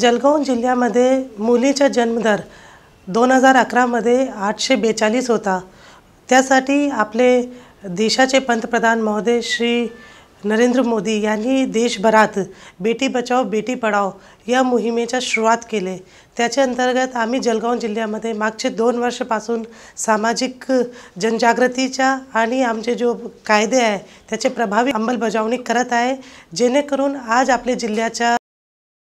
जळगाव जिल्ह्यामध्ये मुलीचा जन्मदर 2011 मध्ये 842 होता। त्यासाठी आपले देशाचे पंतप्रधान महोदय श्री नरेंद्र मोदी यांनी देशभरात बेटी बचाओ बेटी पढाओ या मोहिमेची सुरुवात केली। त्याच्या अंतर्गत आम्ही जळगाव जिल्ह्यामध्ये मागचे 2 वर्षापासून सामाजिक जनजागृतीचा आणि आमचे जो कायदे आहे त्याचे प्रभावी अंमलबजावणी करत आहे, जेणेकरून आज आपले जिल्ह्याच्या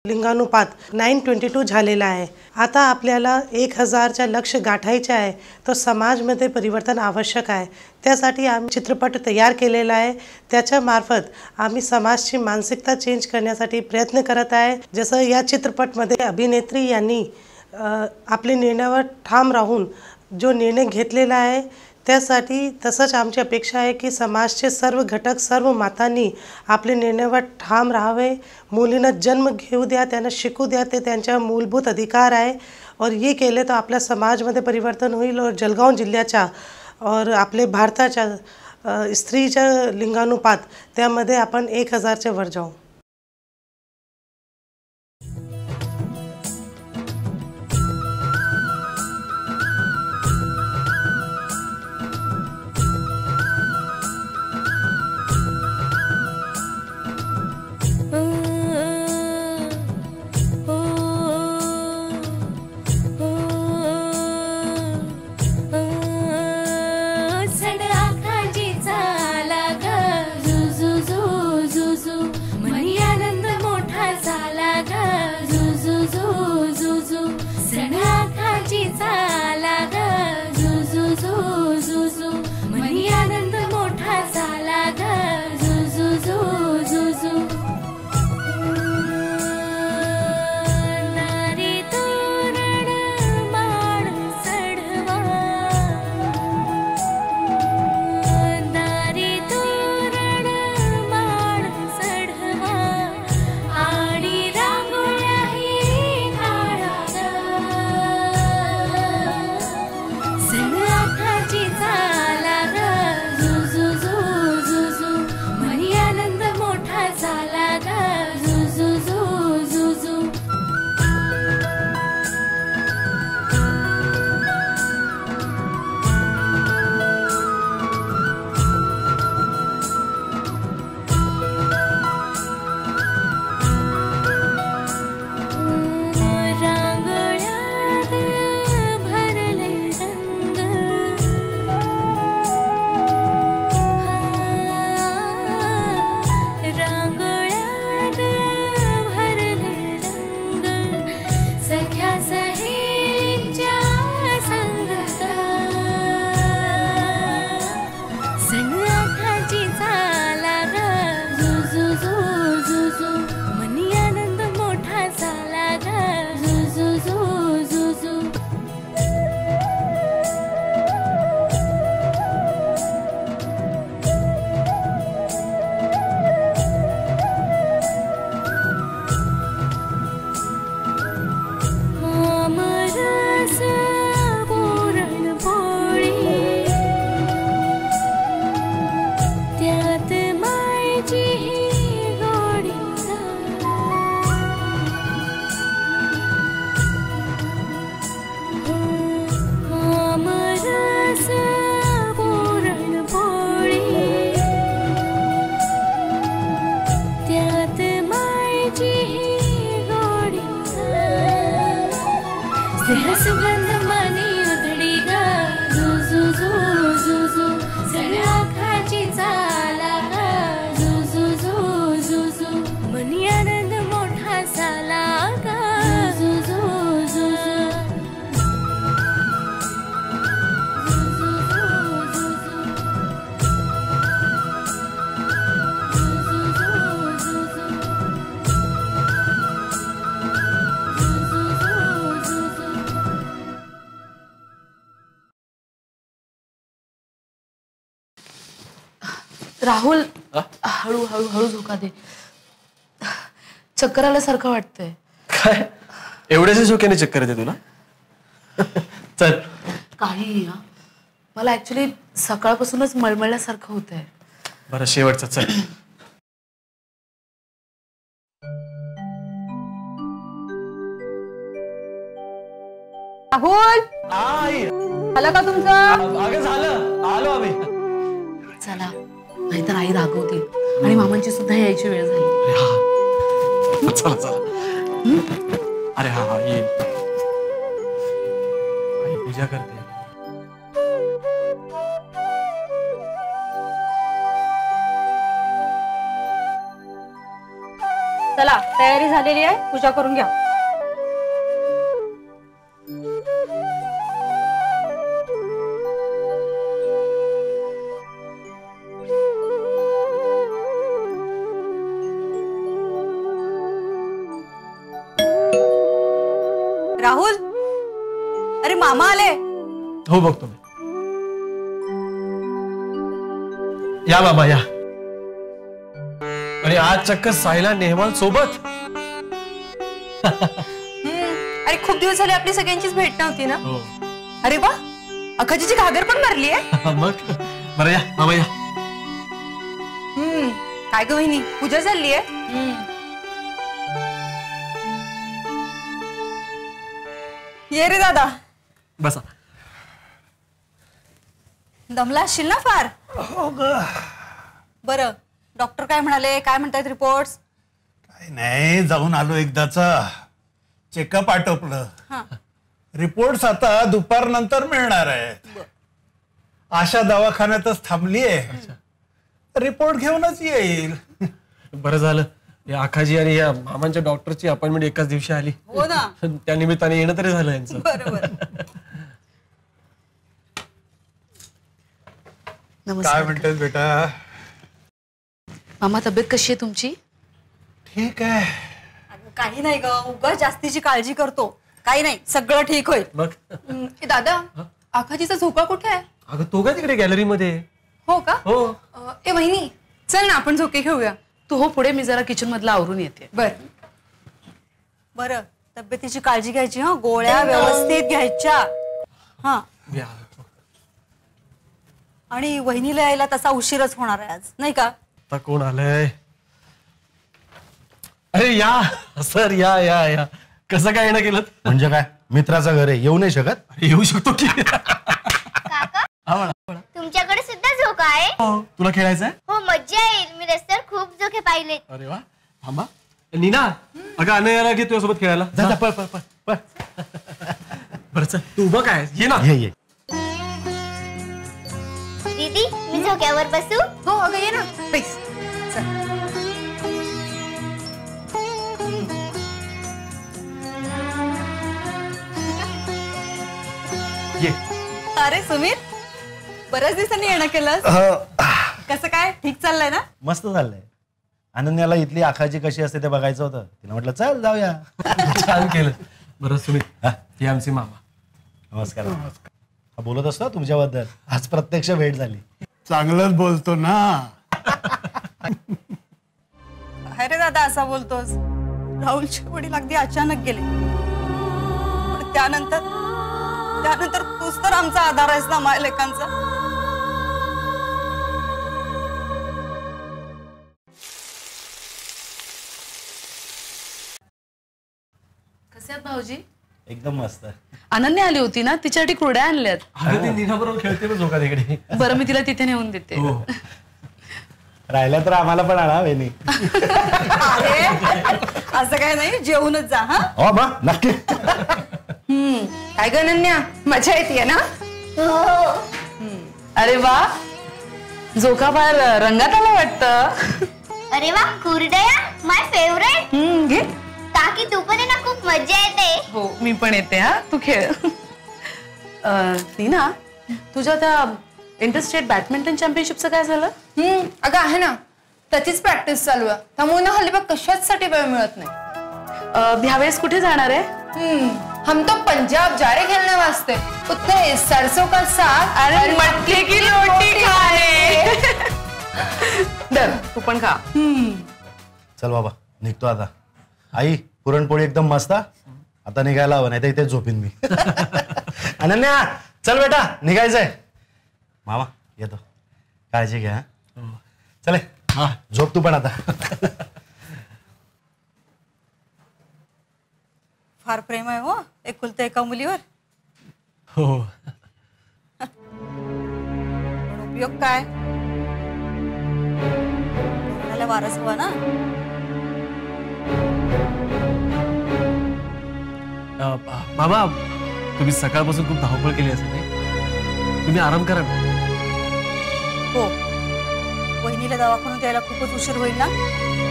लिंगानुपात 922 झालेला आहे। आता आपल्याला 1000 चा लक्ष्य गाठायचे आहे, तो समाजमध्ये परिवर्तन आवश्यक आहे। त्यासाठी आम्ही चित्रपट तयार केलेला आहे। त्याच्या मार्फत आम्ही समाजाची मानसिकता चेंज करण्यासाठी प्रयत्न करत आहे। जसं या चित्रपटमध्ये अभिनेत्री यांनी आपल्या निर्णयावर ठाम राहून जो निर्णय घेतलेला आहे, त्यासाठी तसंच आमची अपेक्षा आहे की समाजाचे सर्व घटक सर्व मातांनी आपल्या निर्णयावर ठाम राहावे। मुलींना जन्म घेऊ द्या, त्यांना शिकू द्या, ते त्यांचा मूलभूत अधिकार आहे और ये केले तो आपल्या समाजमध्ये परिवर्तन होईल और जळगाव जिल्ह्याचा और आपले भारताच्या स्त्रीच्या लिंगानुपात त्यामध्ये आपण 1000 च्या वर जाऊ। राहुल हळू हळू हळू धोका दे। चक्कर आल्यासारखं वाटतंय। काय एवढ्याच झोक्याने चक्कर येते तुला? चल काही मला ऍक्च्युअली सकाळपासूनच मळमळल्यासारखं होतंय। बरं शेवटचं चल। राहुल आई आलं का तुमचं? अगं झालं, आलो आम्ही. चला नाहीतर आई रागवतील आणि मामांची सुद्धा यायची वेळ झाली. अरे हा, चला चला. अरे हा हा ये. आई पूजा करते. चला तयारी झालेली आहे, पूजा करून घ्या. राहुल, अरे मामा आले. हो बघतो मी. या बाबा या. आणि आज चक्क सायला नेहवाल सोबत. अरे खूप दिवस झाले आपली सगळ्यांचीच भेट नव्हती ना. हो. अरे वा, अखाजीची घागर पण भरली आहे. मग बरं या बाबा या. काय ग वहिनी, पूजा चालली आहे. ये रे दादा, बसा. दमला असशील ना फार. बरं, डॉक्टर काय म्हणाले, काय म्हणतायत रिपोर्ट्स? काय नाही, जाऊन आलो एकदाचा. चेकअप आटोपलं. रिपोर्ट्स आता दुपारनंतर मिळणार आहेत. आशा दवाखान्यातच थांबलीये. रिपोर्ट घेऊनच येईल. बरं झालं या आखाजी आणि या मामांच्या डॉक्टरची अपॉइंटमेंट एकाच दिवशी आली. हो ना. त्या निमित्ताने येणं तरी झालं यांचं. बरोबर. काय नमस्कार म्हणतेस बेटा? मामा, तब्येत कशी आहे तुमची? ठीक आहे. अगं, काही नाही ग, उगाच जास्तीची काळजी करतो. काही नाही, सगळं ठीक होईल. मग दादा, आखाजीचा झोका कुठे आहे? अगं तो काय तिकडे गॅलरी मध्ये. हो का? हो. ए वहिनी, चल ना आपण झोके घेऊया. तू हो पुढे, मी जरा किचन मधला आवरून येते. बरं, तब्येतीची काळजी घ्यायची. हा, गोळ्या व्यवस्थित घ्यायच्या. हा, मी आलो. आणि वहिनीला यायला तसा उशीरच होणार आहे आज, नाही का? आता कोण आलंय? अरे या सर, या या या. कसं काय येणं केलं? म्हणजे काय, मित्राचं घर आहे, येऊ नाही शकत? अरे येऊ शकतो की. तुमच्याकडे सुद्धा झोका आहे? हो, तुला खेळायचंय? हो, मज्जा येईल. मी रस्त्यावर खूप झोके पाहिले. अरे वा. थांबा. नीना, अगं अनयाला घे तुझ्यासोबत खेळायला. जा जा, पळ पळ पळ पळ. बरं चल, तू उभं काय, ये ना. ये ये. दीदी, मी झोक्यावर बसू? हो, अगं ये ना. प्लीज. ये. अरे सुमित, बऱ्याच दिवसांनी येणं केलं. कसं काय, ठीक चाललंय ना? मस्त चाललंय. अनन्याला इथली आखाजी कशी असते ते बघायचं होतं. तिला म्हटलं चल जाऊया. छान केलं. बरं सुमित, हे आमचे मामा. नमस्कार. हा, बोलत असतो तुमच्याबद्दल. आज प्रत्यक्ष भेट झाली. चांगलंच बोलतो ना. अरे दादा, असा बोलतोस? राहुलचे वडील अगदी अचानक गेले, पण त्यानंतर तूच तर आमचा आधार आहेस ना, माय लेकांचा. कसे आहात भाऊजी? एकदम मस्त. अनन्या आली होती ना, तिच्यासाठी कुरड्या आणल्यात. अगं ती नीना बरोबर खेळते ना झोका तिकडे. बरं, मी तिला तिथे नेऊन देते. हो. राहिल्या तर आम्हाला पण आणा वेणी. अरे, असं काय नाही, जेवूनच जा. हा, हो मग नक्की. काय ग अनन्या, मजा येते ना? अरे वा, झोका फार रंगात आला वाटतं. अरे वा, कुरडया माय फेवरेट. घे. काकी, तू पण ये ना, खूप मज्जा येते. हो, मी पण येते. हा, तू खेळ. नीना, तुझ्या त्या इंटरस्टेट बॅडमिंटन चॅम्पियनशिपचं काय झालं? अगं आहे ना, त्याचीच प्रॅक्टिस चालू आहे. त्यामुळे ना हल्ली बघ कशाचसाठी वेळ मिळत नाही. ह्यावेळेस कुठे जाणार आहे? हम तो पंजाब जा रहे खेलने वास्ते. उतने सरसों का साग अरे मटकी की रोटी खाणे. दर, तू पण खा. चल बाबा, निघतो आता. आई, पुरणपोळी एकदम मस्त. आता निघायला हवं, नाही तर इथे झोपीन मी. अनन्या, चल बेटा, निघायचंय. मामा येतो, काळजी घ्या. चले, झोप तू पण आता. फार प्रेम आहे हो एकुलत्या एका मुलीवर. हो. पण उपयोग काय? कोणाला वारस हवा ना. बाबा, तुम्ही सकाळपासून खूप धावपळ केली असेल नाही? तुम्ही आराम करा ना. हो, वहिनीला दवाखान्यात यायला खूपच उशीर होईल ना.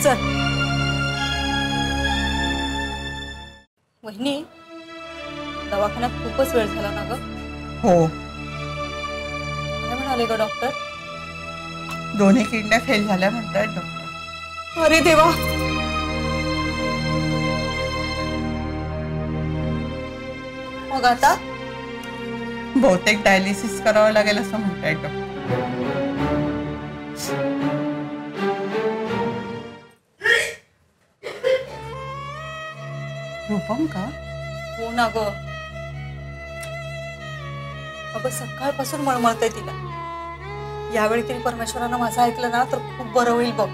चल वहिनी, दवाखान्यात खूपच वेळ झाला ना ग. हो, काय म्हणाले ग डॉक्टर? दोन्ही किडन्या फेल झाल्या म्हणतायत डॉक्टर. अरे देवा. मग आता बहुतेक डायलिसिस करावं लागेल असं म्हणतायत डॉक्टर. रूपम का? हो ना ग. अगं सकाळपासून मळमळतंय तिला. यावेळी तरी परमेश्वरानं माझं ऐकलं ना तर खूप बरं होईल बघ.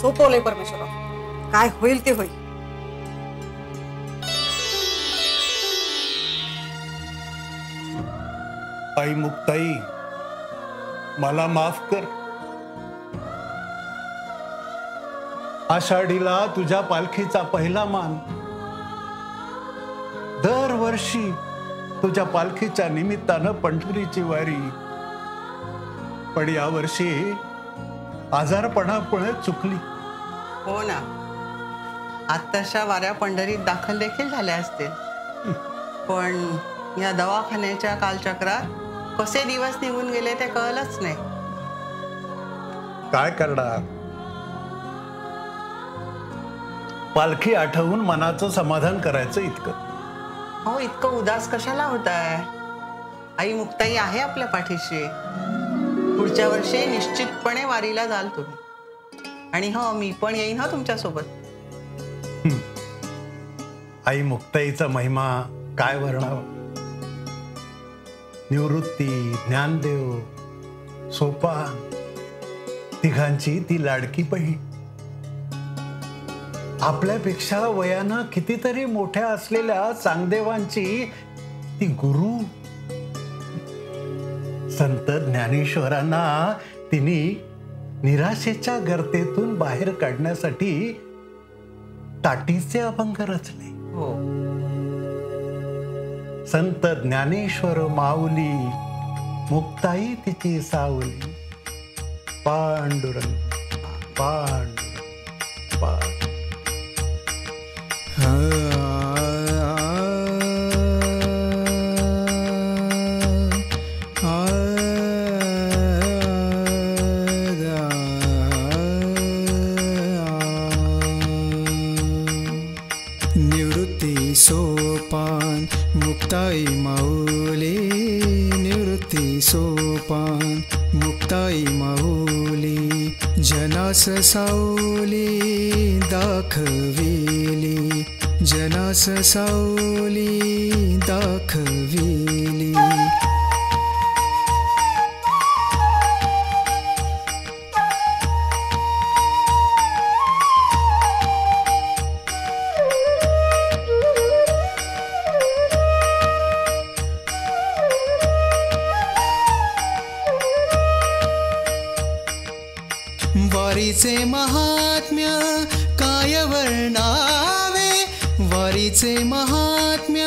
सोपवलंय परमेश्वरा, काय होईल ते होईल. आई मुक्ताई, मला माफ कर. आषाढीला तुझ्या पालखीचा पहिला मान. दरवर्षी तुझ्या पालखीच्या निमित्तानं पंढरीची वारी. पण यावर्षी आजारपणामुळे चुकली. हो ना, आत्ताशा वाऱ्या पंढरीत दाखल देखील झाल्या असतील. पण या दवाखान्याच्या कालचक्रात कसे दिवस निघून गेले ते कळलंच नाही. काय करणार? पालखी आठवून मनाचं समाधान करायचं इतकं. हो, इतकं उदास कशाला होताय? आई मुक्ताई आहे आपल्या पाठीशी. पुढच्या वर्षी निश्चितपणे वारीला जाल तुम्ही. आणि हो, मी पण येईन हा तुमच्यासोबत. आई मुक्ताईचा महिमा काय वर्णावा. निवृत्ती, ज्ञानदेव, सोपान, तिघांची ती लाडकी बहीण. आपल्यापेक्षा वयानं कितीतरी मोठ्या असलेल्या चांगदेवांची ती गुरु. संत ज्ञानेश्वरांना तिने निराशेच्या गर्तेतून बाहेर काढण्यासाठी ताटीचे अभंग रचले. हो, संत ज्ञानेश्वर माऊली, मुक्ताई तिची सावली. पांडुरंग पांडुरंग पांडुरंग. निवृत्ती सोपान मुक्ताई माऊली. निवृत्ती सोपान मुक्ताई माऊली. जनास सावली दाखविली. जनास सावली दाखविली. वारीचे महात्म्य काय वर्णावे. वारीचे महात्म्य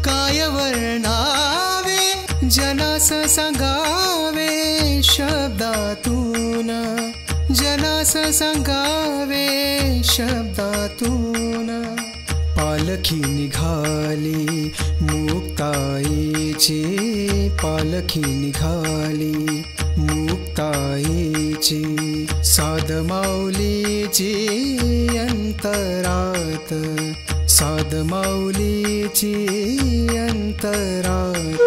काय वर्णावे. जनास सांगावे शब्दातून. जनास सांगावे शब्दातून. पालखी निघाली मुक्ताईची. पालखी निघाली मुक्ताईची. साध माऊलीची अंतरात. साध माऊलीची अंतरात.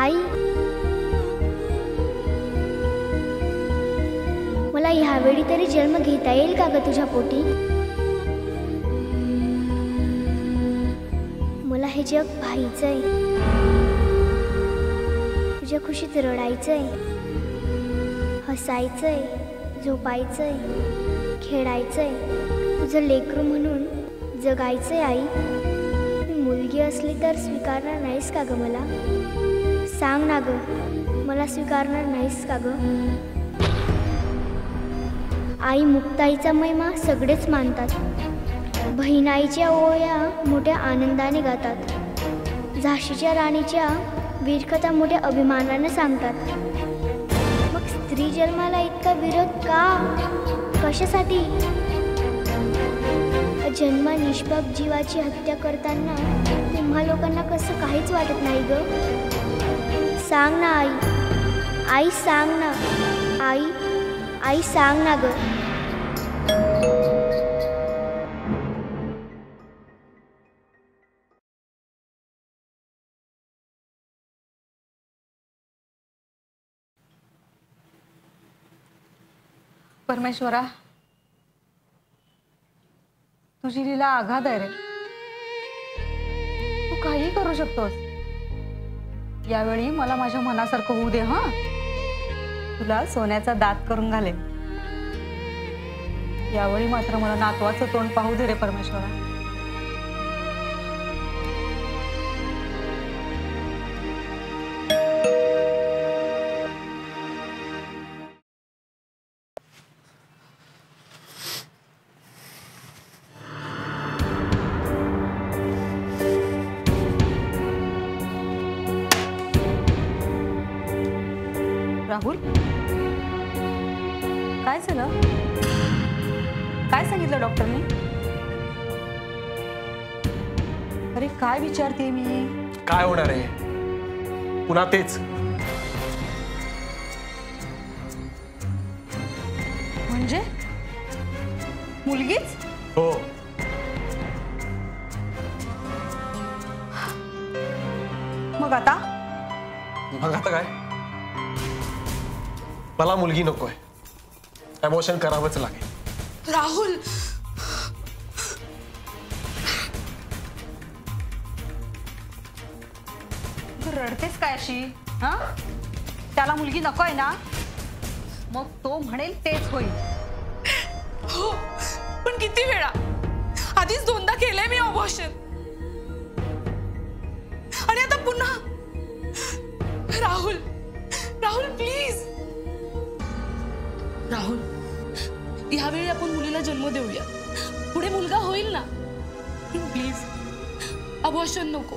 आई, मला ह्यावेळी तरी जन्म घेता येईल का ग तुझ्या पोटी? मला हे जग पाहायचंय, तुझ्या खुशीत रडायचंय, हसायचंय, झोपायचंय, खेळायचंय, तुझं लेकरू म्हणून जगायचंय. आई, मी मुलगी असली तर स्वीकारणार नाहीस का ग मला? सांग ना ग, मला स्वीकारणार नाहीस का ग? आई, मुक्ताईचा महिमा सगळेच मानतात. बहिणाईच्या ओया मोठ्या आनंदाने गातात. झाशीच्या राणीच्या वीरकथा मोठ्या अभिमानाने सांगतात. मग स्त्री जन्माला इतका विरोध का? कशासाठी? जन्म निष्पाप जीवाची हत्या करताना तुम्हा लोकांना कसं काहीच वाटत नाही ग? सांग ना आई, आई सांग ना, आई, आई सांग ना ग. परमेश्वरा, तुझी लीला आघात आहे रे. तू काही करू शकतोस. यावेळी मला माझ्या मनासारखं होऊ दे. हा, तुला सोन्याचा दात करून घालेन. यावेळी मात्र मला नातवाचं तोंड पाहू दे रे परमेश्वरा. राहुल, काय झालं? काय सांगितलं डॉक्टरने? अरे काय विचारते मी? काय होणार आहे? पुन्हा तेच. म्हणजे मुलगीच? हो. मग आता? मग आता काय? मला मुलगी नकोय. अबॉर्शन करावंच लागेल. राहुल, तू रडतेस काय अशी? हा, त्याला मुलगी नकोय ना? मग तो म्हणेल तेच होईल. हो, पण किती वेळा? आधीच 2दा केलंय मी अबॉर्शन, आणि आता पुन्हा. राहुल, राहुल प्लीज. राहुल, यावेळी आपण मुलीला जन्म देऊया. पुढे मुलगा होईल ना. प्लीज अबॉर्शन नको.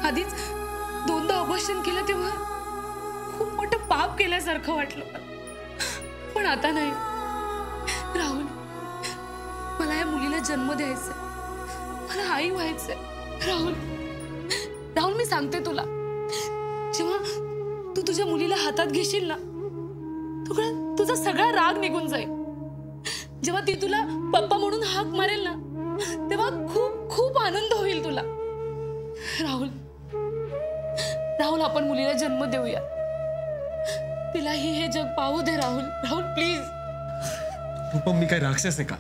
आधीच 2दा अबॉर्शन केलं तेव्हा खूप मोठं पाप केल्यासारखं वाटलं, पण आता नाही. राहुल, मला या मुलीला जन्म द्यायचंय. मला आई व्हायचंय. राहुल, राहुल मी सांगते तुला, जेव्हा तू तुझ्या मुलीला हातात घेशील ना, तुझा सगळा राग निघून जाईल. जेव्हा ती तुला पप्पा म्हणून हाक मारेल ना, तेव्हा खूप खूप आनंद होईल तुला. राहुल, राहुल आपण मुलीला जन्म देऊया. तिलाही हे जग पाहू दे. राहुल, राहुल प्लीज. रूपम, मी काय राक्षस आहे का?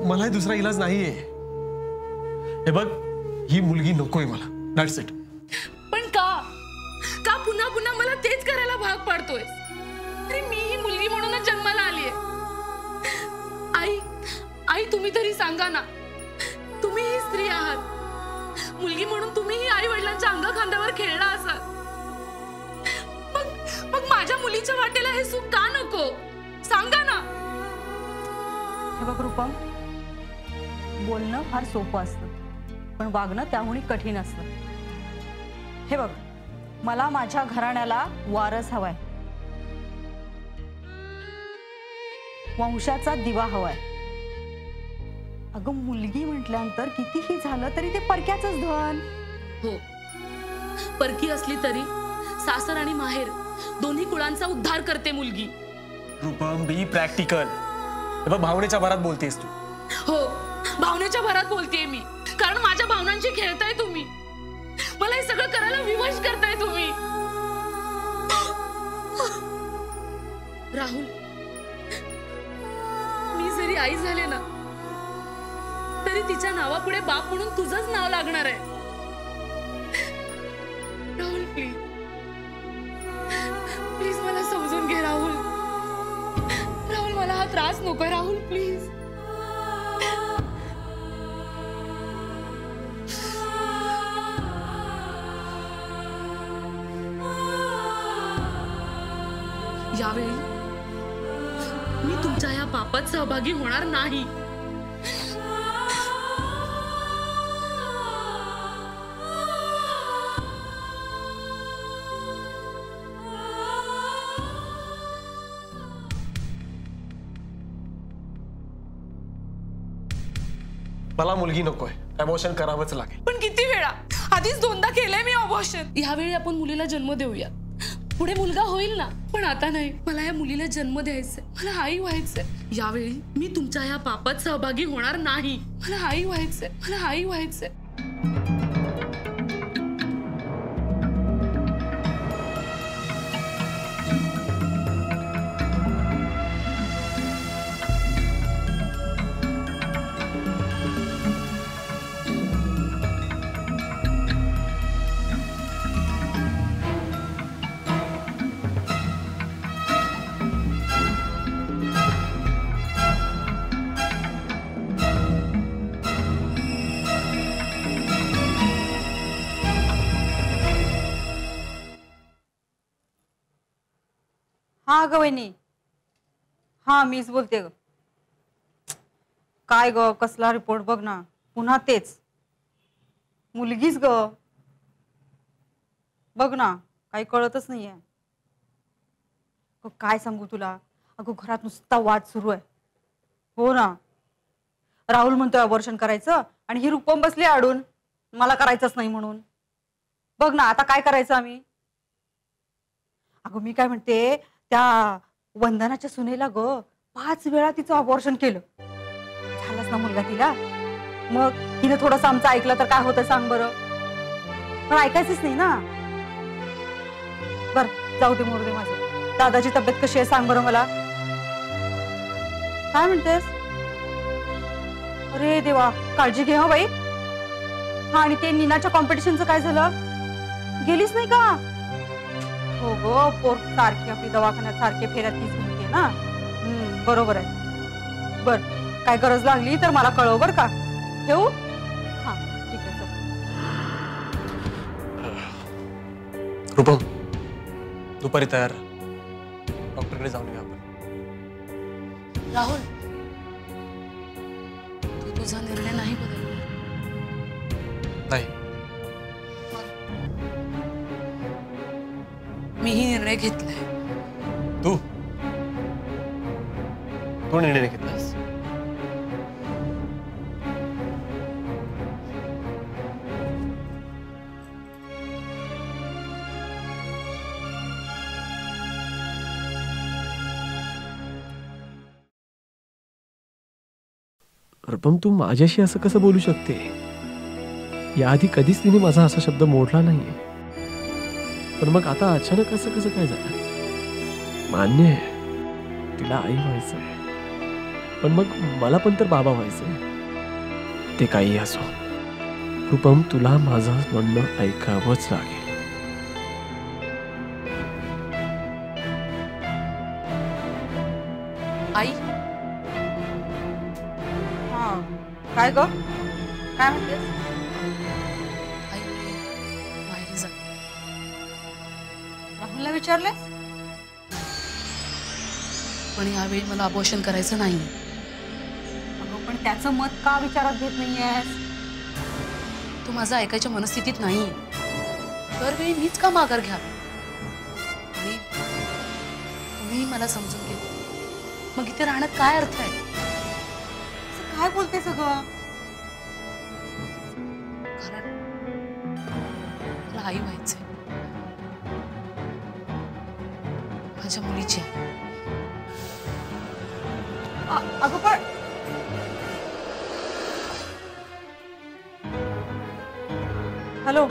मला दुसरा इलाज नाहीये. हे बघ, ही मुलगी नकोय मला. That's it. पण का का पुन्हा पुन्हा मला तेच करायला भाग पाडतोय? अरे मी ही मुलगी म्हणूनच जन्माला आलीये. आई, आई तुम्ही तरी सांगा ना. तुम्ही ही स्त्री आहात. मुलगी म्हणून तुम्हीही आई वडिलांच्या अंग खांद्यावर खेळला असाल. मग माझ्या मुलीच्या वाटेला हे सुख का नको? सांगा ना. हे बघ रूपम, बोलणं फार सोपं असतं, पण वागणं त्याहून कठीण असतं. हे बघ, मला माझ्या घराण्याला वारस हवाय. वंशाचा दिवा हवाय. अगं, मुलगी म्हटल्यानंतर कितीही झालं तरी ते परक्याचंच धन. हो, परकी असली तरी सासर आणि माहेर दोन्ही कुळांचा उद्धार करते मुलगी. रूपम, बी प्रॅक्टिकल. भावनेच्या भरात बोलतेस तू. हो, भावनेच्या भरात बोलतेय मी, कारण माझ्या भावनांची खेळताय तुम्ही. मला हे सगळं करायला विवश करताय तुम्ही. राहुल, मी जरी आई झाले ना तरी तिच्या नावापुढे बाप म्हणून तुझंच नाव लागणार आहे. राहुल प्लीज प्लीज मला समजून घे राहुल. राहुल मला हा त्रास नकोय राहुल प्लीज. यावेळी मी तुमच्या या पापात सहभागी होणार नाही. मला मुलगी नकोय, अबॉर्शन करावंच लागेल. पण किती वेळा? आधीच 2दा केलंय मी अबॉर्शन. यावेळी आपण मुलीला जन्म देऊया, पुढे मुलगा होईल ना. पण आता नाही, मला या मुलीला जन्म द्यायचंय, मला आई व्हायचंय. यावेळी मी तुमच्या या पापात सहभागी होणार नाही. मला आई व्हायचंय, मला आई व्हायचंय. हा ग वहिनी, हा मीच बोलते ग. काय ग, कसला रिपोर्ट बघ ना, पुन्हा तेच. मुलगीच ग, बघ ना, काही कळतच नाहीये. काय सांगू तुला, अगं घरात नुसता वाद सुरू आहे. हो ना, राहुल म्हणतोय अबॉर्शन करायचं आणि ही रूपम बसली आडून मला करायचंच नाही म्हणून. बघ ना आता काय करायचं आम्ही. अगं मी काय म्हणते, त्या वंदनाच्या सुनेला ग 5 वेळा तिचं अबॉर्शन केलं. झालाच ना मुलगा तिला. मग तिने थोडंसं आमचं ऐकलं तर काय होतं सांग बरं. पण ऐकायचंच नाही ना. बर जाऊ दे, मोरू दे माझं. दादाची तब्येत कशी आहे सांग बरं मला. काय म्हणतेस? अरे देवा, काळजी घे हा बाई. हा, आणि ते नीनाच्या कॉम्पिटिशनचं काय झालं? गेलीच नाही का? हो गो, पोर सारखी आपली दवाखान्यात सारखे फेऱ्यात तीच म्हणते ना. बरोबर आहे. बर, काय गरज लागली तर मला कळव बर का. ठेवू? हा ठीक आहे. रूपम, दुपारी तयार, डॉक्टरकडे जाऊन येऊ आपण. राहुल, तू तुझा निर्णय नाही बदलला. नाही, मीही निर्णय घेतलाय. तू निर्णय घेतलास? रूपम, तू माझ्याशी असं कसं बोलू शकते? याआधी कधीच तिने माझा असा शब्द मोडला नाहीये. पण मग आता अचानक असं कसं काय झालं? मान्य आहे तिला आई व्हायचंय, पण मग मला पण तर बाबा व्हायचंय. ते काही असो, रूपम तुला माझं म्हणणं ऐकावंच लागेल. आई, हा काय ग, काय म्हणतेस? आई बाहेर जाते. राहुलला विचारलेस? पण यावेळी मला अबॉर्शन करायचं नाही. अगं पण त्याचं मत का विचारात घेत नाहीयेस? तू माझं ऐकायच्या मनस्थितीत नाहीये. दरवेळी मीच का माघार घ्या? आणि तुम्ही मला समजून घे, मग इथे राहण्यात काय अर्थ आहे? काय बोलते सगळं? कारण मला आई व्हायचंय, माझ्या मुलीची. अगं पण हॅलो,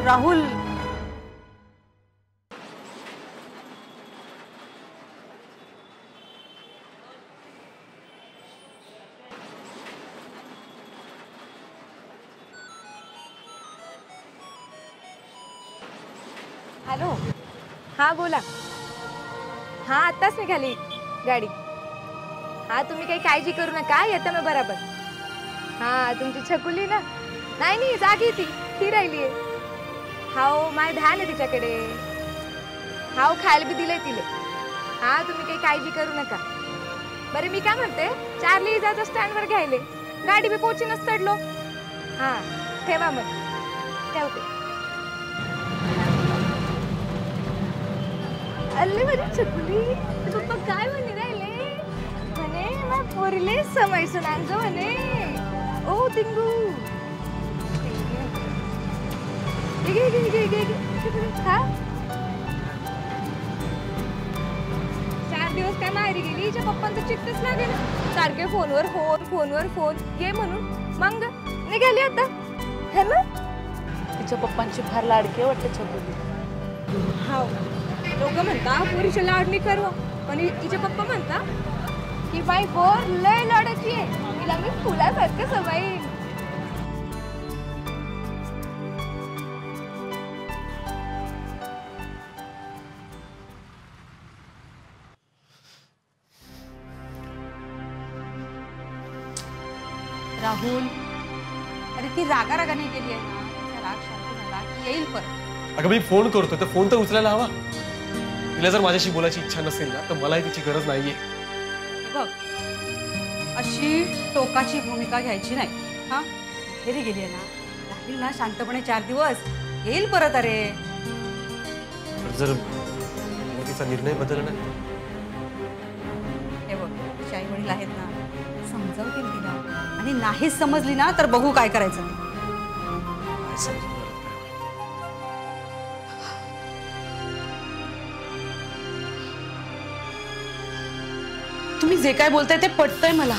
राहुल हॅलो हां बोला हां आत्ताच निघाली गाडी हां तुम्ही काही काळजी करू नका येतं मी बरोबर हां तुमची छकुली ना नाही नाही जागी ती राहिली आहे हाव माय ध्यान आहे तिच्याकडे हाव खायला बी दिलंय तिले हां तुम्ही काही काळजी करू नका बरं मी काय म्हणते चार्ली जायचं स्टँडवर घ्यायले गाडी बी पोचीनच चढलो हां ठेवा मग ठेवते अल्ले माझी छकुली पप्पा काय म्हणे राहिले म्हणे मग पोरीले समायचं नांग म्हणे ओ तिंगू हा 4 दिवस काय माहेरी गेली हिच्या पप्पांचं चित्तच लागेल सारखे फोनवर फोन ये म्हणून मग निघाली आता है ना तिच्या पप्पांची फार लाडकी वाटते छकुली हाव लोक म्हणता पोरीच्या लाडणी करू पण हिचे पप्पा म्हणता की बाई बोर लय लाडाची आहे तिला मी फुलासारखं सवाईन राहुल अरे ती रागाने गेली आहे ना तिचा राग शांत झाला की येईल परत अगं मी फोन करतो तर फोन तर उचलायला हवा तिला जर माझ्याशी बोलायची इच्छा नसेल ना तर मलाही तिची गरज नाहीये बघ अशी टोकाची भूमिका घ्यायची नाही हा हेरी गेली आहे ना राहील ना शांतपणे 4 दिवस येईल परत अरे जर तिचा निर्णय बदलला नाही हे बघ तिचे आई वडील आहेत ना समजावतील तिला आणि नाहीच समजली ना तर बघू काय करायचं तुम्ही जे काय बोलताय ते पटतंय मला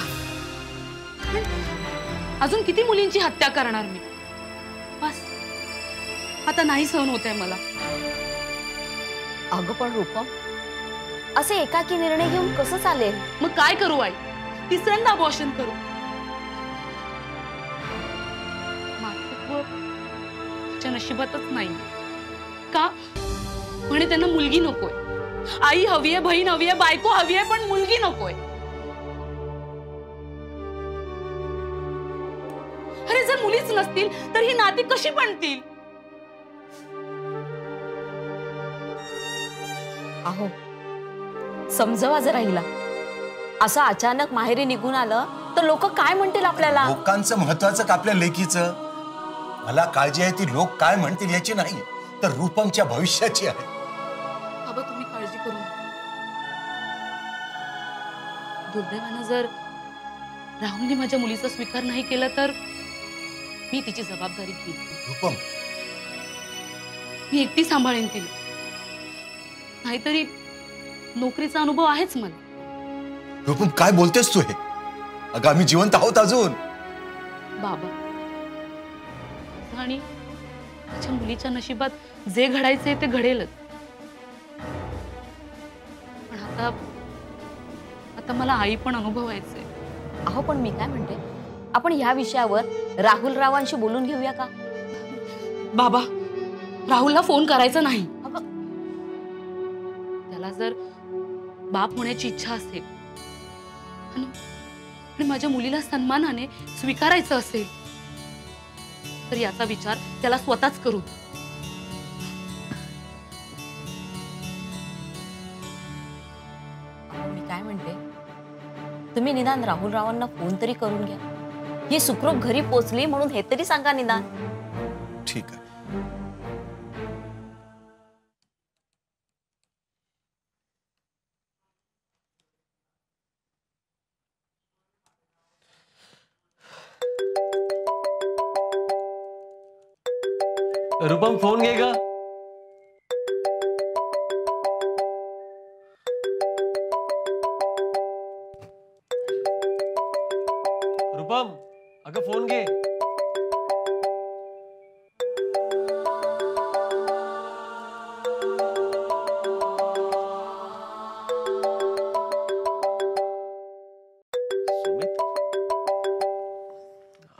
अजून किती मुलींची हत्या करणार मी बस आता नाही सहन होतंय मला अगं पण रूपम असे एकाकी निर्णय घेऊन कसं चालेल मग काय करू आई तिसऱ्यांदा अबॉर्शन करू मातृत्व नशिबातच नाही का म्हणे त्यांना मुलगी नकोय आई हवी आहे बहीण हवी आहे बायको हवी आहे पण मुलगी नकोय अरे जर मुलीच नसतील तर ही नाती कशी बनतील अहो समजवा जरा हिला असं अचानक माहेरी निघून आलं तर लोक काय म्हणतील आपल्याला लोकांचं महत्वाचं का आपल्या लेकीचं मला काळजी आहे ती लोक काय म्हणतील याची नाही तर रूपमच्या भविष्याची आहे बाबा तुम्ही काळजी करू नका दुर्दैवानं जर राहुलने माझ्या मुलीचा स्वीकार नाही केला तर मी तिची जबाबदारी घेईन रूपम मी एकटी सांभाळेन तिला नाहीतरी नोकरीचा अनुभव आहेच मला रूपम काय बोलतेस तू हे अगं आम्ही जिवंत आहोत अजून बाबा आणि माझ्या मुलीच्या नशिबात जे घडायचे ते घडेलच पण आता मला आई पण अनुभवायचे अहो पण मी काय म्हणते आपण ह्या विषयावर राहुल रावांशी बोलून घेऊया का बाबा राहुलला फोन करायचा नाही त्याला जर बाप होण्याची इच्छा असेल आणि माझ्या मुलीला सन्मानाने स्वीकारायचं असेल तर याचा विचार त्याला स्वतःच करू मी काय म्हणते तुम्ही निदान राहुल रावांना फोन तरी करून घ्या ही सुखरूप घरी पोचली म्हणून हे तरी सांगा निदान ठीक आहे रूपम फोन घे ग रूपम अगं फोन घे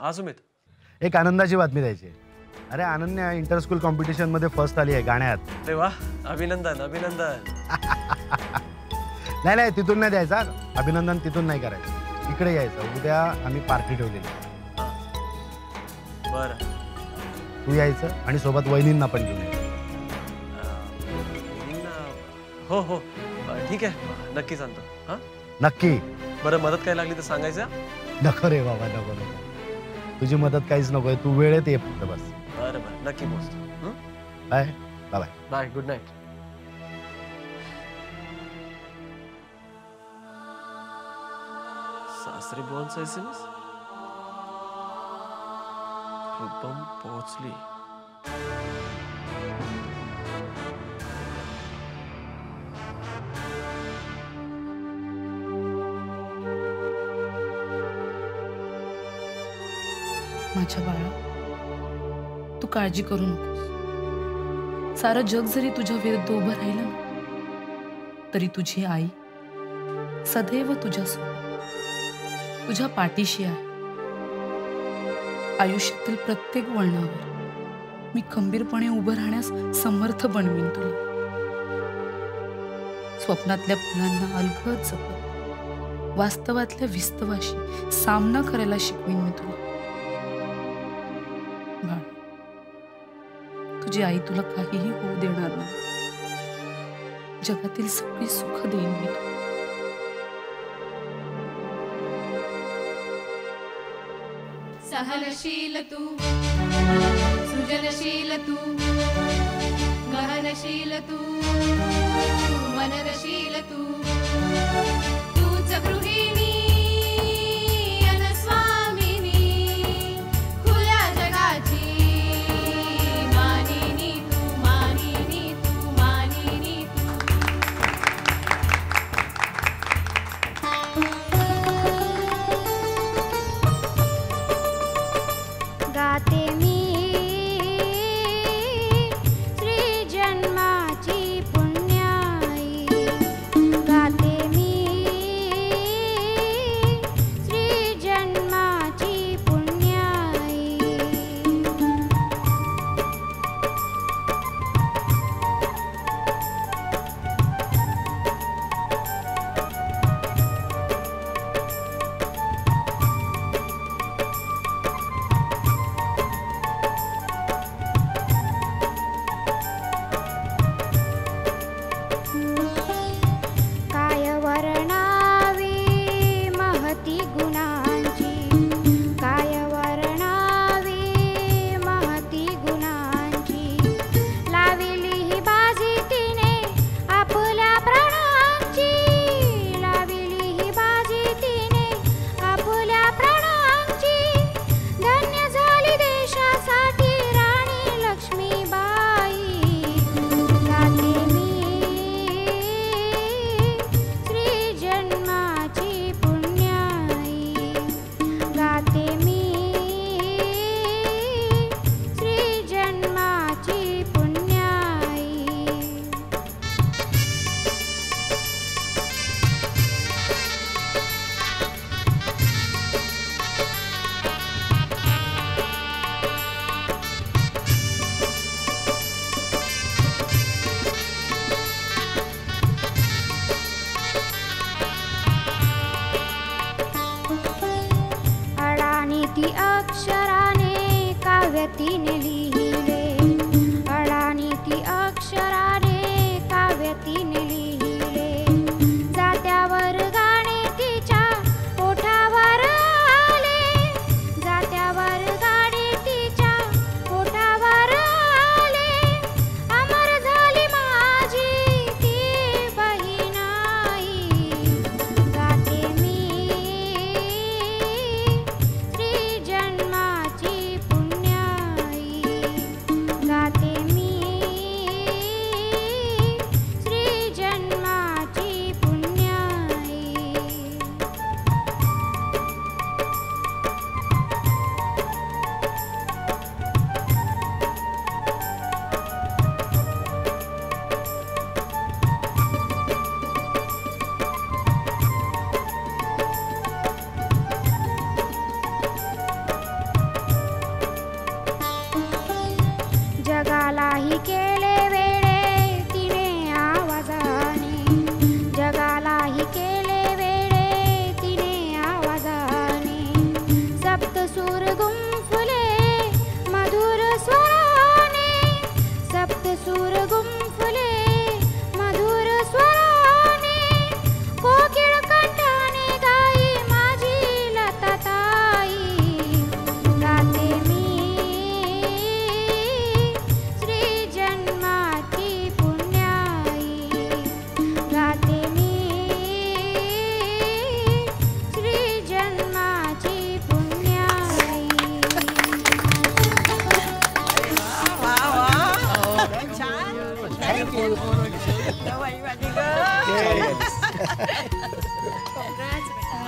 हा सुमित. एक आनंदाची बातमी द्यायची आहे. अरे अनन्या इंटर स्कूल कॉम्पिटिशन मध्ये फर्स्ट आली आहे गाण्यात. अरे वा, अभिनंदन अभिनंदन. नाही तिथून नाही द्यायचा अभिनंदन, तिथून नाही करायचं, इकडे यायचं. उद्या आम्ही पार्टी ठेवलेली. बरं, तू यायचं आणि सोबत वहिनींना पण घेऊन यायचं. हो हो ठीक आहे, नक्की सांगतो. हा नक्की. बरं, मदत काय लागली तर सांगायचं. नको रे बाबा, नको नको, तुझी मदत काहीच नकोय, तू वेळेत ये फक्त बस. बरं बरं, नक्की पोहोचतो. Bye bye bye, good night. सासरे बुवांचा SMS. रूपम पोहोचली. माझ्या बाळा, तू काळजी करू नकोस. सारं जग जरी तुझ्या विरुद्ध उभं राहिलं ना, तरी तुझी आई सदैव तुझ्यासोबत, तुझ्या पाठीशी आहे. आयुष्यातील प्रत्येक वळणावर मी खंबीरपणे उभं राहण्यास समर्थ बनवीन तुला. स्वप्नातल्या फुलांना अलगद जपत वास्तवातल्या विस्तवाशी सामना करायला शिकवीन मी तुला. बाळ, तुझी आई तुला काहीही होऊ देणार नाही. जगातील सगळी सुख देईन मी तुला. सहनशील तू, सृजनशील तू, गहनशील तू, मननशील तू, तूच गृहिणी अनस्वामिनी, खुल्या जगाची मानिनी तू, मानिनी तू, मानिनी तू. गाते मी श्री जन्माची पुण्याई, गाते मी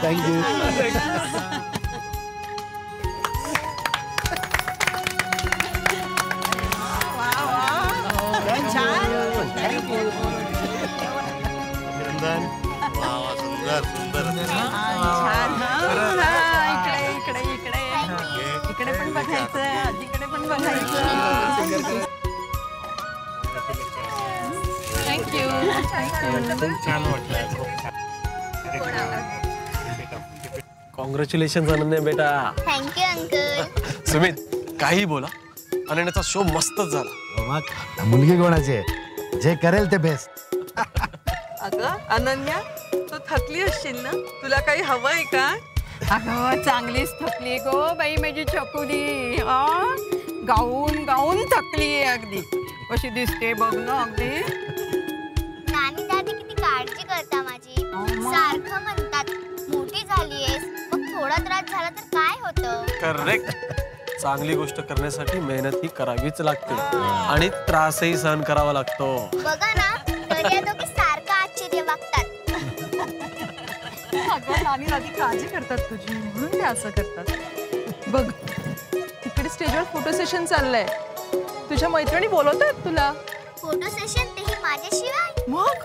थँक्यू. सुंदर सुंदर इकडे पण बघायचं, आजीकडे पण बघायचं. थँक्यू. छान वाटलं. कॉंग्रॅच्युलेशन अनन्या बेटा. Thank you uncle. सुमित काही बोला, अनन्याचा शो मस्तच झाला. मग मुलगी कोणाची आहे? जे करेल ते बेस्ट. अगं अनन्या, तू थकली असशील ना, तुला काही हवंय का? अगं चांगलीच थकली गो बाई माझी छकुली. गाऊन गाऊन थकली आहे अगदी. कशी दिसते बघ ना अगदी. नानी दादी किती काळजी करता माझी. सारखं म्हणतात मोठी झालीयस, मग थोडा त्रास झाला तर काय होतं. करेक्ट. चांगली गोष्ट करण्यासाठी मेहनत ही करावीच लागते आणि त्रासही सहन करावा लागतो. बघा ना, तरी दोघे सारखं आश्चर्य वागतात. अगं नानी दादी काळजी करतात तुझी, म्हणून ते असं करतात. बघ तिकडे स्टेजवर फोटो सेशन चाललंय. तुझ्या मैत्रिणी बोलवतात तुला. फोटो सेशन तेही माझ्याशिवाय. मग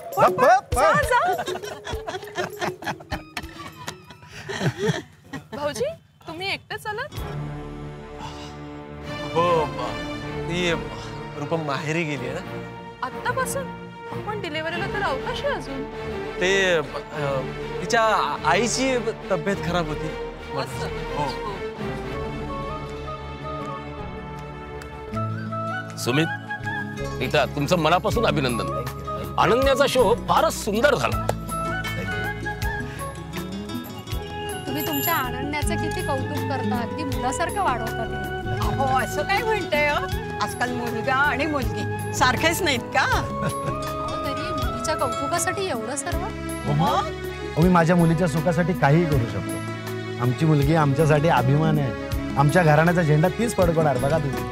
भाऊजी तुम्ही एकटेच आलात? हो, ती रूपम माहेरी गेली आहे ना. आत्तापासून? पण डिलिव्हरीला तर अवकाश आहे अजून. ते तिच्या आईची तब्येत खराब होती. हो. सुमित, रीता, तुमचं मनापासून अभिनंदन. अनन्याचा शो फारच सुंदर झाला. तुम्ही तुमच्या अनन्याचं किती कौतुक करता, अगदी मुलासारखं वाढवतात. हो, असं काय म्हणतंय? आजकाल मुलगा आणि मुलगी सारखेच नाहीत का? तरी मुलीच्या कौतुकासाठी एवढं सर्व. मी माझ्या मुलीच्या सुखासाठी काहीही करू शकतो. आमची मुलगी आमच्यासाठी अभिमान आहे. आमच्या घराण्याचा झेंडा तीच फडकवणार. बघा तुम्ही.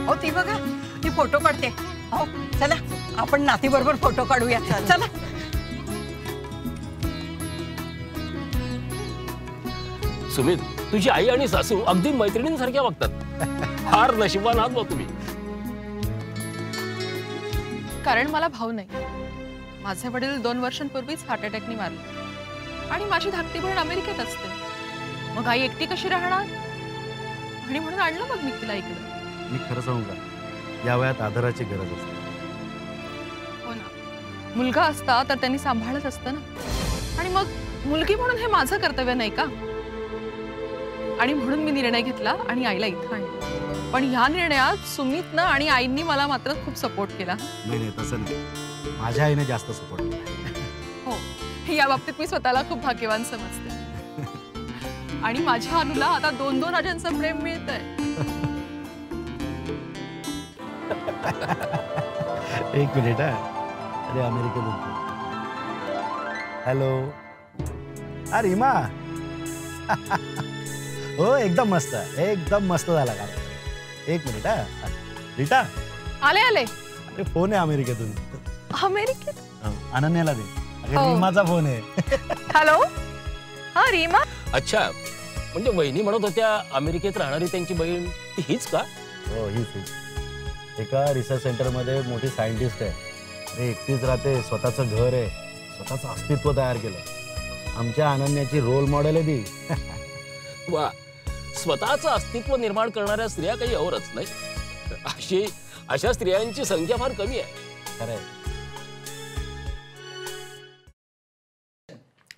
हो ती बघा, ती फोटो काढते. हो चला आपण नाती बरोबर फोटो काढूया. चला. सुमित, तुझी आई आणि सासू अगदी मैत्रिणींसारख्या वागतात. फार नशिबान आहात बा तुम्ही. कारण मला भाऊ नाही. माझे वडील 2 वर्षांपूर्वीच हार्ट अटॅकने वारले आणि माझी धाकटी बहीण अमेरिकेत असते. मग आई एकटी कशी राहणार, आणि म्हणून आणलं मग मी तिला इकडे. मी खरं सांगू का, या वयात आदराची गरज असते. हो ना, मुलगा असता तर त्यांनी सांभाळत असतं ना. आणि मग मुलगी म्हणून हे माझं कर्तव्य नाही का? आणि म्हणून मी निर्णय घेतला आणि आईला इथं आणलं. पण ह्या निर्णयात सुमितनं आणि आईंनी मला मात्र खूप सपोर्ट केला. नाही तसं नाही, माझ्या आईने जास्त सपोर्ट केला. हो, या बाबतीत मी स्वतःला खूप भाग्यवान समजते. आणि माझ्या अनुला आता 2 राजांचं प्रेम मिळतंय. एक मिनिट. अरे अमेरिकेतून. हॅलो. अरे रीमा. हो एकदम मस्त, एकदम मस्त झाला का. एक मिनिट. रीता आले आले. अरे फोन आहे अमेरिकेतून. अमेरिकेत? अनन्याला दे. अरे रीमाचा फोन आहे. हॅलो. हा रीमा. अच्छा, म्हणजे वहिनी म्हणत होत्या अमेरिकेत राहणारी त्यांची बहीण ती हीच का? हो हीच. एका रिसर्च सेंटर मध्ये मोठी सायंटिस्ट आहे. अरे एकटीच राहते, स्वतःचं घर आहे, स्वतःचं अस्तित्व तयार केलं. आमच्या अनन्याची रोल मॉडेल आहे ती. वा, स्वतःचं अस्तित्व निर्माण करणाऱ्या स्त्रिया काही औरच नाही. अशा स्त्रियांची संख्या फार कमी आहे. खरंय.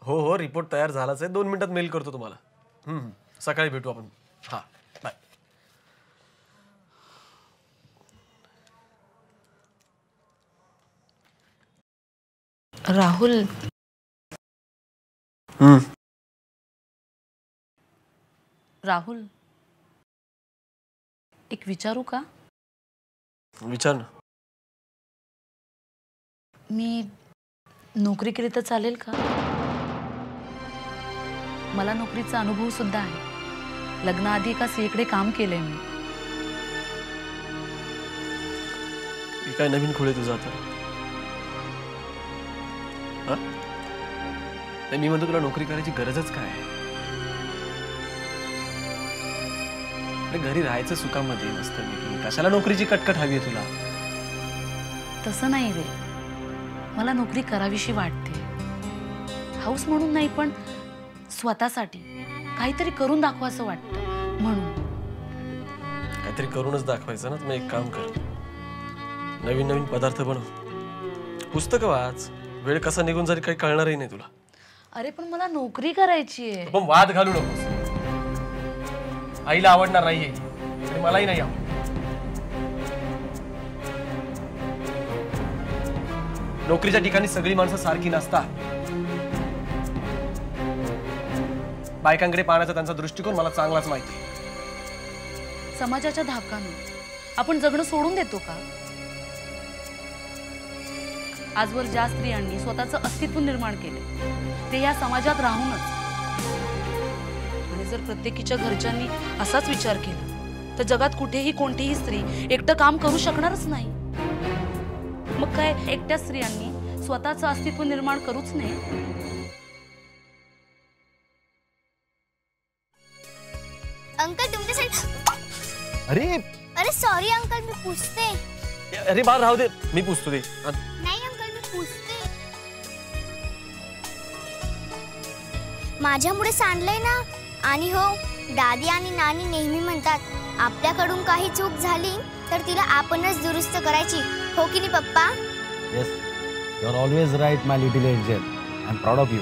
हो हो, रिपोर्ट तयार झालाच आहे. 2 मिनिटात मेल करतो तुम्हाला. सकाळी भेटू आपण. हा बाय. राहुल, राहुल, एक विचारू का? विचार ना. मी नोकरी केली तर चालेल का? मला नोकरीचा अनुभव सुद्धा आहे. लग्नाआधी एका सीएकडे काम केलंय मी. काय नवीन खोळे तुझा आता? नाही, मी म्हणतो तुला नोकरी करायची गरजच काय आहे? अरे घरी राहायचं सुखामध्ये मस्तपैकी, कशाला नोकरीची कटकट हवी आहे तुला? तसं नाही रे, मला नोकरी करावीशी वाटते. हाऊस म्हणून नाही, पण स्वतःसाठी काहीतरी करून दाखवायचं वाटतं म्हणून. काहीतरी करूनच दाखवायचं ना. तुम्ही एक काम कर, नवीन नवीन पदार्थ बनव, पुस्तकं वाच, वेळ कसा निघून जाईल काही कळणारही नाही तुला. अरे पण मला नोकरी करायची आहे. पण वाद घालू नकोस. आईला आवडणार नाहीये आणि मलाही नाही आवडत. नोकरीच्या ठिकाणी सगळी माणसं सारखी नसतात. बायकांकडे पाहण्याचा त्यांचा दृष्टिकोन मला चांगलाच माहिती आहे. समाजाच्या धाकानं आपण जगणं सोडून देतो का? आजवर ज्या स्त्रियांनी स्वतःचं अस्तित्व निर्माण केले ते या समाजात राहूनच. आणि जर प्रत्येकीच्या घरच्यांनी असाच विचार केला तर जगात कुठेही कोणतीही स्त्री एकटं काम करू शकणारच नाही. मग काय एकट्या स्त्रियांनी स्वतःचं अस्तित्व निर्माण करूच नये? अंकल तुमच्यासाठी. अरे सॉरी अंकल, मी पुसते. अरे बाळ राहू दे, मी पुसतो ते. नाही अंकल, मी पुसते. माझ्यामुळे सांडलंय ना. आणि हो, दादी आणि नानी नेहमी म्हणतात आपल्याकडून काही चूक झाली तर तिला आपणच दुरुस्त करायची. हो की नाही पप्पा? Yes, you are always right my little angel. I am proud of you.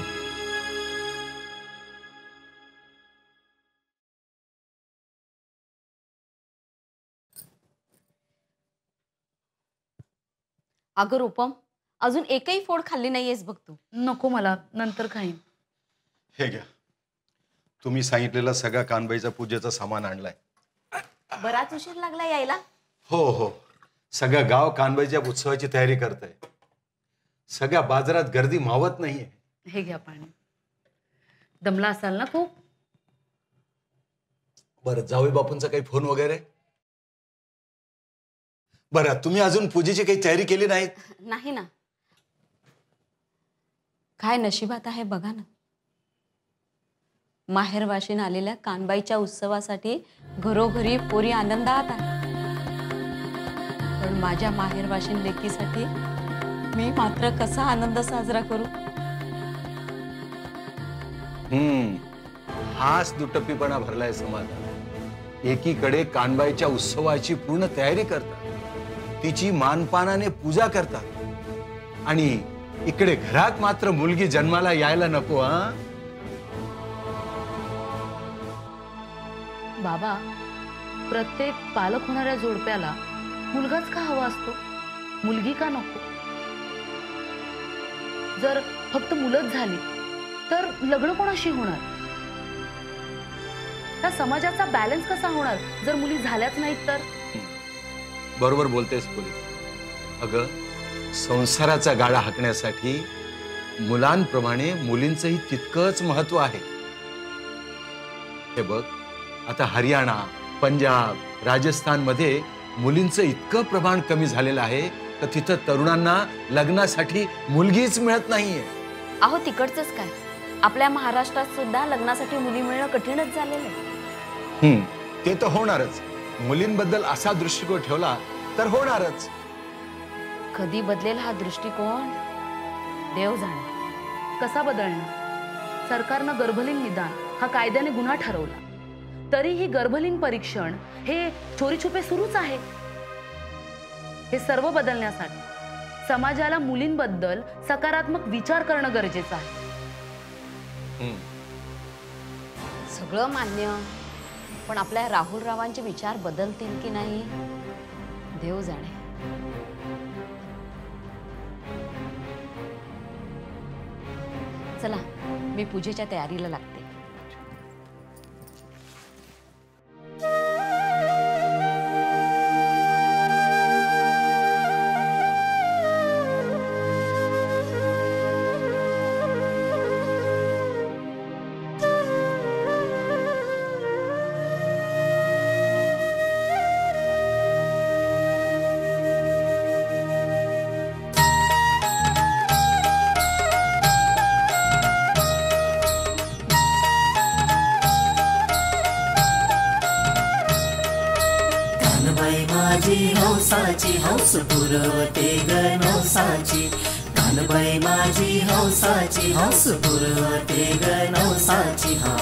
अगं रूपम, अजून एकही फोड खाल्ली नाहीयेस बघ तू. नको, मला नंतर खाईन. हे घ्या, तुम्ही सांगितलेला सगळा कानबाईचा पूजेचा सामान आणलाय. बराच उशीर लागला यायला. हो हो, सगळं गाव कानबाईच्या उत्सवाची तयारी करत आहे. सगळ्या बाजारात गर्दी मावत नाहीये. हे घ्या पाणी. दमला असाल ना खूप? बरं, जावई बापूंचा काही फोन वगैरे? बरं, तुम्ही अजून पूजेची काही तयारी केली नाहीत? नाही ना. काय नशिबात आहे बघा ना. माहेरवाशीन आलेल्या कानबाईच्या उत्सवासाठी घरोघरी पोरी आनंदात आहे. पण माझ्या माहेरवाशीन लेकीसाठी मी मात्र कसा आनंद साजरा करू? हाच दुटप्पीपणा भरलाय समाजात. एकीकडे कानबाईच्या उत्सवाची पूर्ण तयारी करतात, तिची मानपानाने पूजा करतात, आणि इकडे घरात मात्र मुलगी जन्माला यायला नको. बाबा, प्रत्येक पालक होणाऱ्या जोडप्याला मुलगाच का हवा असतो, मुलगी का नको? जर फक्त मुलंच झाली तर लग्न कोणाशी होणार? त्या समाजाचा बॅलन्स कसा होणार जर मुली झाल्याच नाहीत तर? बरोबर बोलतेस पोरी. अगं, संसाराचा गाडा हाकण्यासाठी मुलांप्रमाणे मुलींचंही तितकंच महत्व आहे. हे बघ, आता हरियाणा, पंजाब, राजस्थानमध्ये मुलींचं इतकं प्रमाण कमी झालेलं आहे तर तिथं तरुणांना लग्नासाठी मुलगीच मिळत नाहीये. अहो, तिकडचंच काय, आपल्या महाराष्ट्रात सुद्धा लग्नासाठी मुली मिळणं कठीणच झालेलं आहे. ते तर होणारच. मुलींबद्दल असा दृष्टिकोन ठेवला तर होणारच. कधी बदलेल हा दृष्टिकोन देव जाणे. कसा बदलणार? सरकारनं गर्भलिंग निदान हा कायद्याने गुन्हा ठरवला, तरीही गर्भलिंग परीक्षण हे चोरीछुपे सुरूच आहे. हे सर्व बदलण्यासाठी समाजाला मुलींबद्दल सकारात्मक विचार करणं गरजेचं आहे. सगळं मान्य, पण आपल्या राहुल रावांचे विचार बदलतील की नाही देव जाणे. चला, मी पूजेच्या तयारीला लागते. माझी हौसाची हौस पुरवते ग नवसाची कानबाई माझी हौसाची हौस पुरवते ग नवसाची हा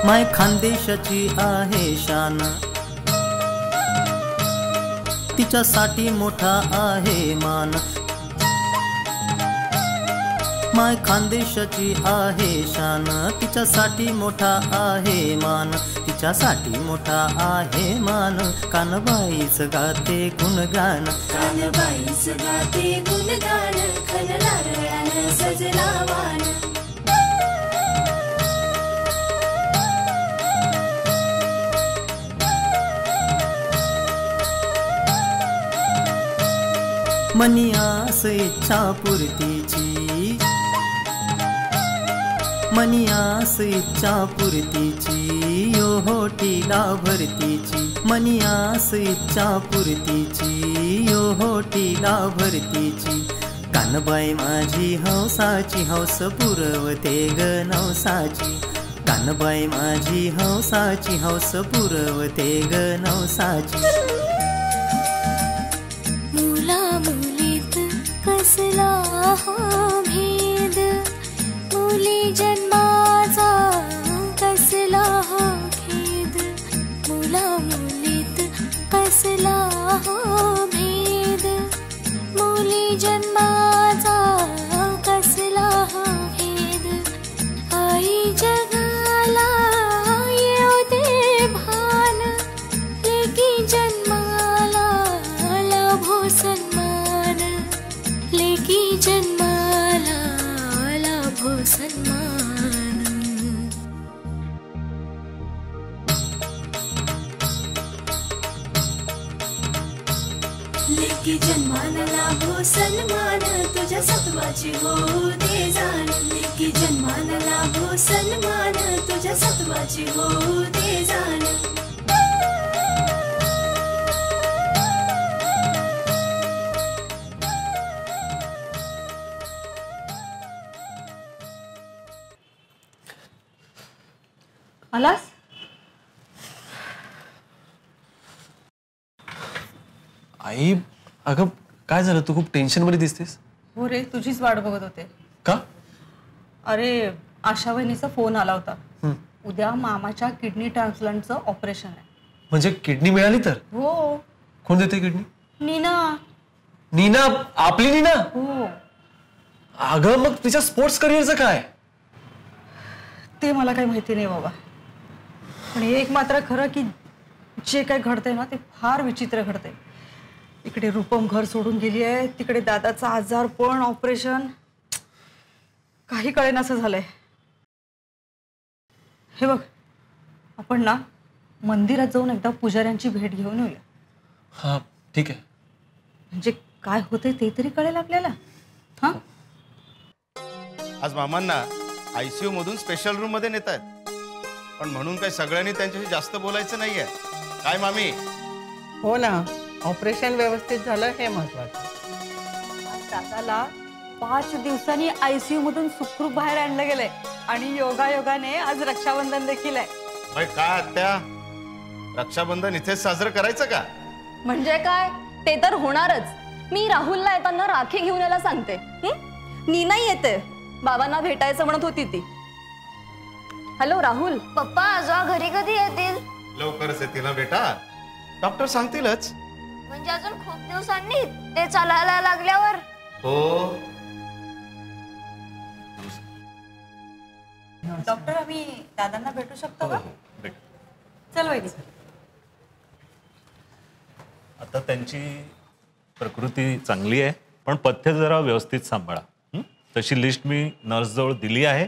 माय खानदेशाची आहे शान तिच्यासाठी मोठा आहे मान माय खानदेशाची आहे शान तिच्यासाठी मोठा आहे मान तिच्यासाठी मोठा आहे मान कानबाईच गाते गुणगान कानबाईच गाते गुणगान खननारळानं सजला वान मनी आस इच्छा पूर्तीची मनी आस इच्छा पूर्तीची यो होटीला भरतीची मनी आस इच्छा पूर्तीची यो होटीला भरतीची कानबाई माझी हौसाची हौस पुरवते ग नवसाची कानबाई माझी हौसाची हौस पुरवते ग नवसाची मुलीत कसला हा भेद मुली जन्माचा कसला हा खेद मुलीत कसला हा भेद मुली जन्माचा कसला हा भेद आई जगाला येऊ दे भान लेकी जन्माला लाभो सन्मान लेकी जन्माला लाभो सन्मान लेकी जन्माला लाभो सन्मान तुझ्या सत्वाची होऊ दे जाण लेकी जन्माला लाभो सन्मान तुझ्या सत्वाची होऊ दे जाण आलास आई अगं काय झालं तू खूप टेन्शन मध्ये दिसतेस हो रे तुझीच वाट बघत होते का अरे आशा वहिनीचा फोन आला होता उद्या मामाच्या किडनी ट्रान्सप्लांटचं ऑपरेशन आहे म्हणजे किडनी मिळाली तर हो कोण देते किडनी नीना नीना आपली नीना हो अगं मग तिच्या स्पोर्ट्स करिअरचं काय ते मला काही माहिती नाही बाबा पण एक मात्र खरं की जे काही घडतंय ना ते फार विचित्र घडतंय इकडे रूपम घर सोडून गेली आहे तिकडे दादाचा आजार पण ऑपरेशन काही कळेनासं झालंय हे बघ आपण ना मंदिरात जाऊन एकदा पुजाऱ्यांची भेट घेऊन येऊया हा ठीक आहे म्हणजे काय होते ते तरी कळेल आपल्याला हा आज मामांना आयसीयू मधून स्पेशल रूम मध्ये नेत आहेत पण म्हणून काही सगळ्यांनी त्यांच्याशी जास्त बोलायचं नाहीये काय मामी हो ना ऑपरेशन व्यवस्थित झालं हे महत्वाचं दादाला 5 दिवसांनी आयसीयू मधून सुखरूप बाहेर आणलं गेलंय आणि योगायोगाने आज रक्षाबंधन देखील आहे काय आत्या रक्षाबंधन इथेच साजरं करायचं का म्हणजे काय ते तर होणारच मी राहुलला येताना राखी घेऊन यायला सांगते नीना येते बाबांना भेटायचं म्हणत होती ती हॅलो राहुल पप्पा आजोबा घरी कधी येतील लवकरच येतील ना बेटा डॉक्टर सांगतीलच म्हणजे अजून खूप दिवसांनी ते चालायला लागल्यावर हो डॉक्टर आम्ही दादांना भेटू शकतो का चल वैदी आता त्यांची प्रकृती चांगली आहे पण पथ्य जरा व्यवस्थित सांभाळा तशी लिस्ट मी नर्सजवळ दिली आहे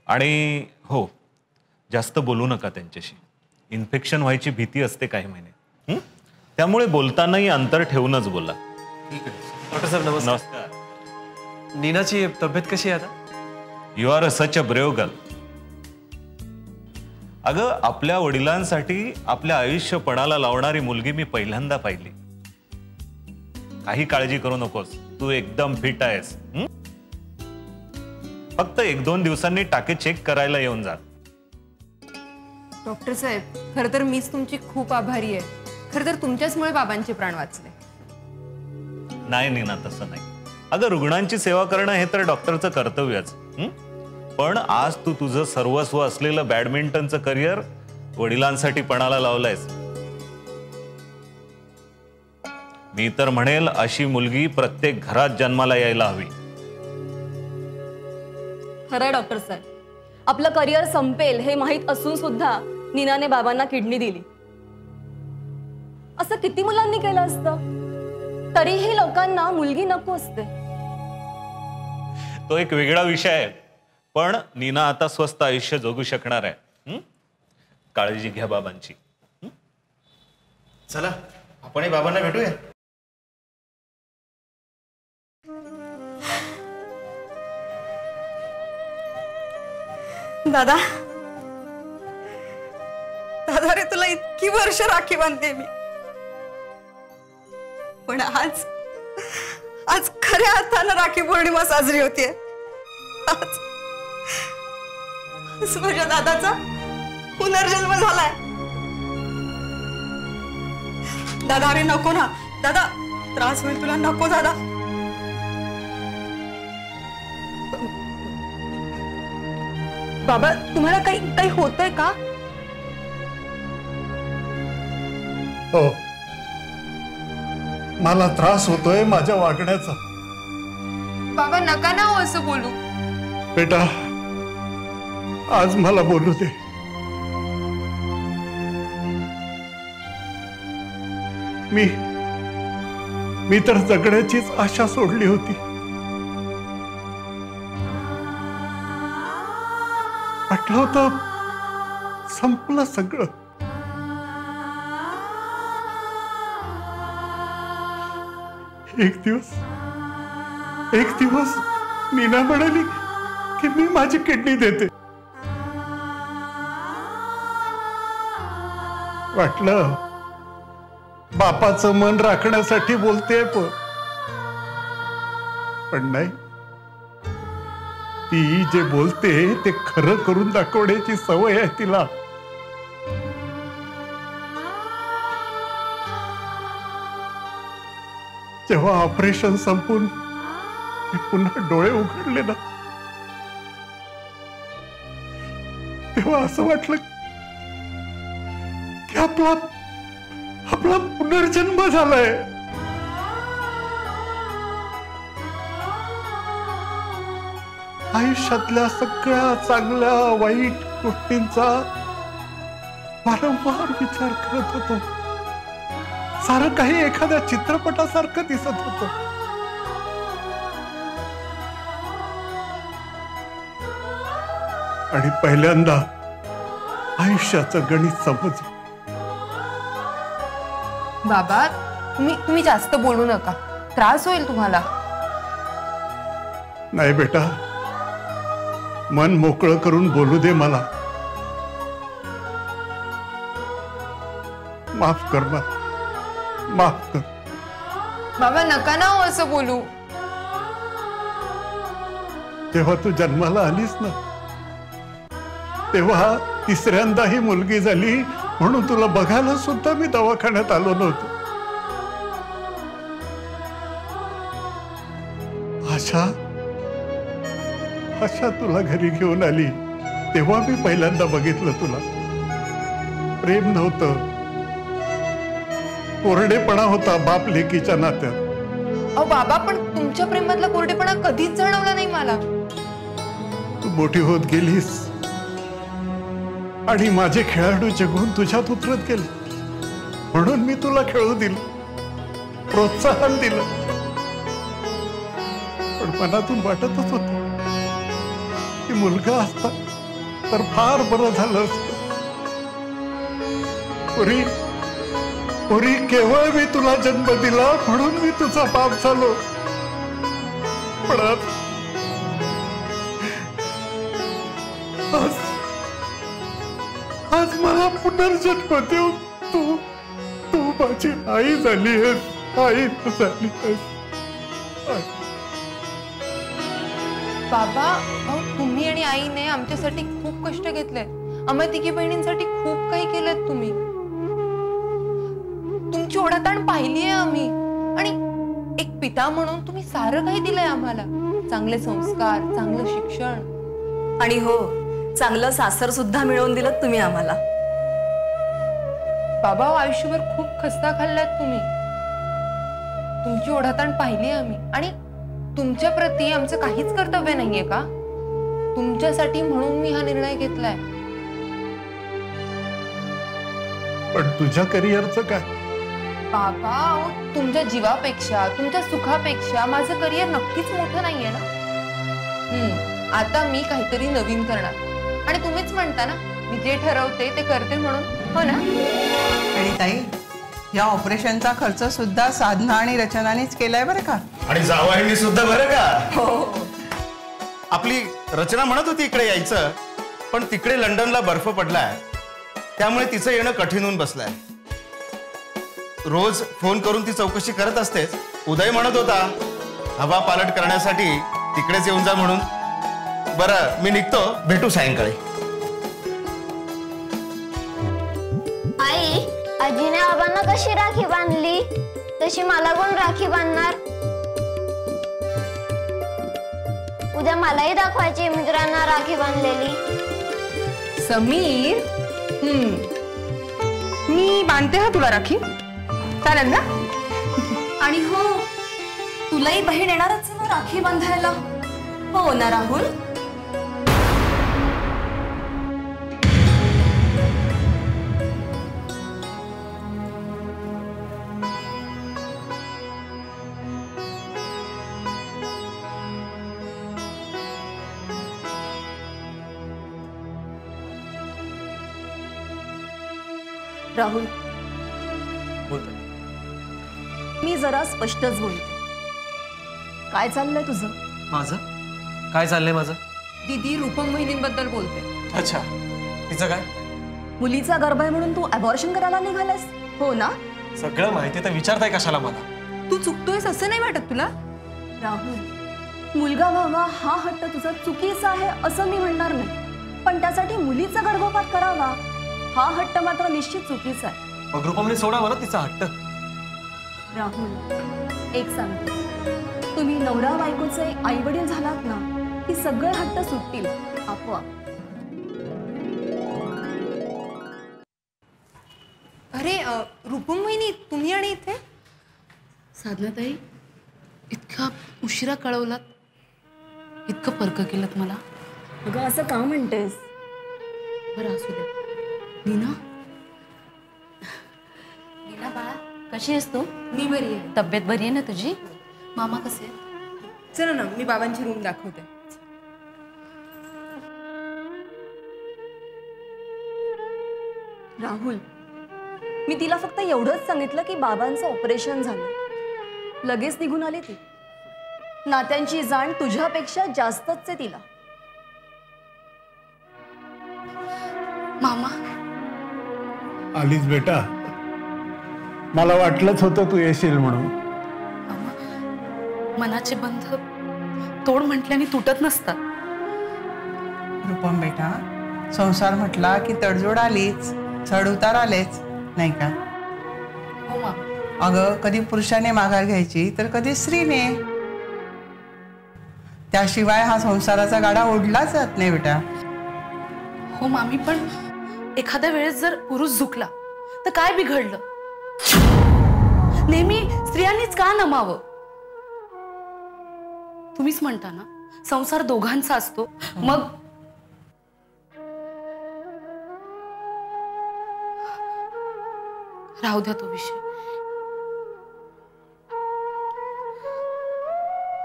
आणि हो जास्त बोलू नका त्यांच्याशी इन्फेक्शन व्हायची भीती असते काही महिने त्यामुळे बोलतानाही अंतर ठेवूनच बोला डॉक्टर साहेब नमस्कार नीनाची तब्येत कशी आहे आता you R such a brave girl अगं आपल्या वडिलांसाठी आपल्या आयुष्य पणाला लावणारी मुलगी मी पहिल्यांदा पाहिली. काही काळजी करू नकोस, तू एकदम फिट आहेस. फक्त 1-2 दिवसांनी टाके चेक करायला येऊन जा. डॉक्टर साहेब, खरं तर मीच तुमची खूप आभारी आहे. खरं तर तुमच्याचमुळे बाबांचे प्राण वाचले. नाही नीना, तसं नाही. अगं रुग्णांची सेवा करणं हे तर डॉक्टरचं कर्तव्यच. पण आज तू तुझं सर्वस्व असलेलं बॅडमिंटनचं करिअर वडिलांसाठी पणाला लावलंयस. मी तर म्हणेल अशी मुलगी प्रत्येक घरात जन्माला यायला हवी. खरंय डॉक्टर साहेब, आपलं करिअर संपेल हे माहीत असून सुद्धा नीनाने बाबांना किडनी दिली. असं किती मुलांनी केलं असतं, तरीही लोकांना मुलगी नको असते. तो एक वेगळा विषय आहे. पण नीना आता स्वस्त आयुष्य जगू शकणार आहे. काळजी घ्या बाबांची. चला आपण बाबांना भेटूया. दादा, दादा रे, तुला इतकी वर्ष राखी बांधते मी, पण आज खऱ्या अर्थानं राखी पौर्णिमा साजरी होतीये. आज माझ्या दादाचा पुनर्जन्म झालाय. दादा, अरे नको ना दादा, त्रास होईल तुला. नको दादा. बाबा, तुम्हाला काही होतंय का? हो, मला त्रास होतोय माझ्या वागण्याचा. बाबा नका ना हो असं बोलू. बेटा, आज मला बोलू दे. मी तर जगण्याचीच आशा सोडली होती. वाटलं होतं संपलं सगळं. एक दिवस नीना म्हणाली की मी माझी किडनी देते. वाटलं बापाचं मन राखण्यासाठी बोलते, पण नाही. ती जे बोलते ते खरं करून दाखवण्याची सवय आहे तिला. जेव्हा ऑपरेशन संपून मी पुन्हा डोळे उघडले ना, तेव्हा असं वाटलं की आपला पुनर्जन्म झालाय. आयुष्यातल्या सगळ्या चांगल्या वाईट गोष्टींचा वारंवार विचार करत होतो. सारं काही एखाद्या चित्रपटासारखं दिसत होतं. आणि पहिल्यांदा आयुष्याचं गणित समजलं. बाबा, तुम्ही जास्त बोलू नका, त्रास होईल तुम्हाला. नाही बेटा, मन मोकळं करून बोलू दे मला. माफ कर मला, माफ कर. बाबा नका ना हो असं बोलू. तेव्हा तू जन्माला आलीस ना, तेव्हा तिसऱ्यांदा ही मुलगी झाली म्हणून तुला बघायला सुद्धा मी दवाखान्यात आलो नव्हतो. आशा तुला घरी घेऊन आली तेव्हा मी पहिल्यांदा बघितलं तुला. प्रेम नव्हतं, कोरडेपणा होता बाप लेकीच्या नात्यात. अहो बाबा, पण तुमच्या प्रेमातला कोरडेपणा कधीच जाणवला नाही मला. तू मोठी होत गेलीस आणि माझे खेळाडूचे गुण तुझ्यात उतरत गेले, म्हणून मी तुला खेळू दिलं, प्रोत्साहन दिलं. पण मनातून वाटतच होत की मुलगा असता तर फार बरं झालं असतं. पुरी केवळ मी तुला जन्म दिला म्हणून मी तुझा बाप झालो. पण पुनर्जन्म देऊन तू तू माझी आई झाली आहेस, आई झाली आहेस. बाबा, तुम्ही आणि आईने आमच्यासाठी खूप कष्ट घेतले. आम्हा तिघी बहिणींसाठी खूप काही केलं तुम्ही. तुमची ओढाताण पाहिली आहे आम्ही, आणि एक पिता म्हणून तुम्ही सारं काही दिलंय आम्हाला. चांगले संस्कार, चांगलं शिक्षण, आणि हो, चांगलं सासर सुद्धा मिळवून दिलं तुम्ही आम्हाला. बाबा, आयुष्यभर खूप खस्ता खाल्ल्यात तुम्ही. तुमची ओढाताण पाहिली आम्ही, आणि तुमच्या प्रती आमचं काहीच कर्तव्य नाहीये का? तुमच्यासाठी म्हणून मी हा निर्णय घेतलाय. पण तुझ्या करिअरचं काय? बाबा, तुमच्या जीवापेक्षा, तुमच्या सुखापेक्षा माझं करिअर नक्कीच मोठं नाहीये ना. आता मी काहीतरी नवीन करणार, आणि तुम्हीच म्हणता ना मी जे ठरवते ते करते म्हणून, हो ना? आणि ताई, या ऑपरेशनचा खर्च सुद्धा साधना आणि रचनानेच केलाय बरं का. आणि जावयांनी सुद्धा बरं का. आपली रचना म्हणत होती इकडे यायचं, पण तिकडे लंडनला बर्फ पडलाय, त्यामुळे तिचं येणं कठीण होऊन बसलंय. रोज फोन करून ती चौकशी करत असतेच. उदय म्हणत होता हवा पालट करण्यासाठी तिकडेच येऊन जा म्हणून. बरं, मी निघतो, भेटू सायंकाळी. आई, आजीने बाबांना कशी राखी बांधली तशी मला कोण राखी बांधणार? उद्या मलाही दाखवायची मित्रांना राखी बांधलेली. समीर, मी बांधते हा तुला राखी, चालेल ना? आणि हो, तुलाही बहीण येणारच ना राखी बांधायला, हो ना राहुल? राहुल, मी जरा स्पष्टच बोलते. काय चाललंय तुझं? माझं काय चाललंय? माझं दीदी रूपम बहिणींबद्दल बोलते. अच्छा, तिचं काय? मुलीचा गर्भ आहे म्हणून तू अबॉर्शन करायला निघालास, हो ना? सगळं माहिती तर विचारताय कशाला मला? तू चुकतोयस असं नाही वाटत तुला? राहुल, मुलगा व्हावा हा हट्ट तुझा चुकीचा आहे असं मी म्हणणार नाही, पण त्यासाठी मुलीचा गर्भपात करावा हा हट्ट मात्र निश्चित चुकीचा आहे. मग रूपमने सोडावा ना तिचा हट्ट. राहुल, एक सांगते, तुम्ही नवरा बायकोचे आई वडील झालात ना की सगळे हट्ट सुटतील आपोआप. अरे रूपम वहिनी, तुम्ही आणि इथे? साधनाताई, इतका उशिरा कळवलात, इतकं पर्क केलं मला. अगं असं का म्हणतेस? बरं असू दे. नीना, नीना बाळा, कशी आहेस तू? मी बरी आहे. तब्येत बरी आहे ना तुझी? मामा कसे आहेत? चला ना, मी बाबांची रूम दाखवते. राहुल, मी तिला फक्त एवढंच सांगितलं की बाबांचं ऑपरेशन झालं, लगेच निघून आली ती. नात्यांची जाण तुझ्यापेक्षा जास्तच आहे तिला. मामा, आलीच बेटा, मला वाटलंच होतं तू येशील म्हणून. मनाचे बंध तोड म्हटल्याने तुटत नसतात. रूपम बेटा, संसार म्हटला की तडजोड आलीच, चढ उतार आलेच, नाही का? हो मा. अगं, कधी पुरुषाने माघार घ्यायची तर कधी स्त्रीने. त्याशिवाय हा संसाराचा गाडा ओढलाच जात नाही बेटा. हो मामी, पण एखाद्या वेळेस जर पुरुष झुकला तर काय बिघडलं? नेहमी स्त्रियांनीच का नमावं? तुम्हीच म्हणता ना, संसार दोघांचा असतो. मग राहू द्या तो विषय.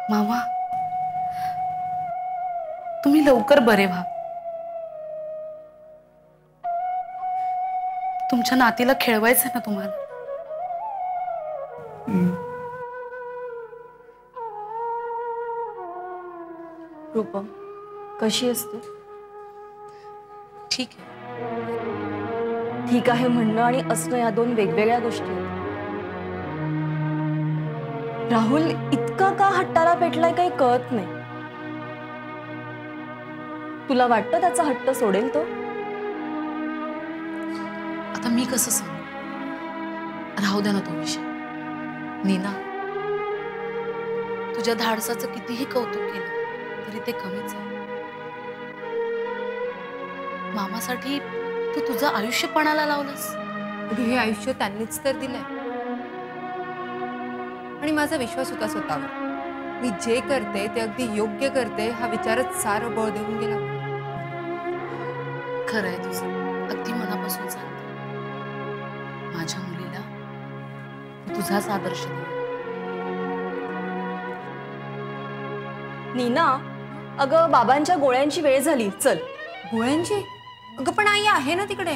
मामा, तुम्ही लवकर बरे व्हा. तुमच्या नातीला खेळवायचं ना तुम्हाला. रूपम, कशी आहेस तू? ठीक आहे. ठीक आहे म्हणणं आणि असणं या दोन वेगवेगळ्या गोष्टी आहेत. राहुल इतका का हट्टाला पेटलाय काही कळत नाही. तुला वाटतं त्याचा हट्ट सोडेल तो? आता मी कसं सांगू? राहू द्या ना तो विषय. नीना, तुझ्या धाडसाचं कितीही कौतुक केलं तरी ते कमीच आहे. मामासाठी तू तुझं आयुष्य पणाला लावलंस. हे आयुष्य त्यांनीच तर दिलंय आणि माझा विश्वास होता स्वतःवर. मी जे करते ते अगदी योग्य करते हा विचारच सारं बळ देऊन गेला. खरं आहे तुझं, अगदी मनापासून सांगते. माझ्या मुलीला तुझाच आदर्श दे. नीना, अगं बाबांच्या गोळ्यांची वेळ झाली, चल. गोळ्यांची? अगं पण आई आहे ना तिकडे.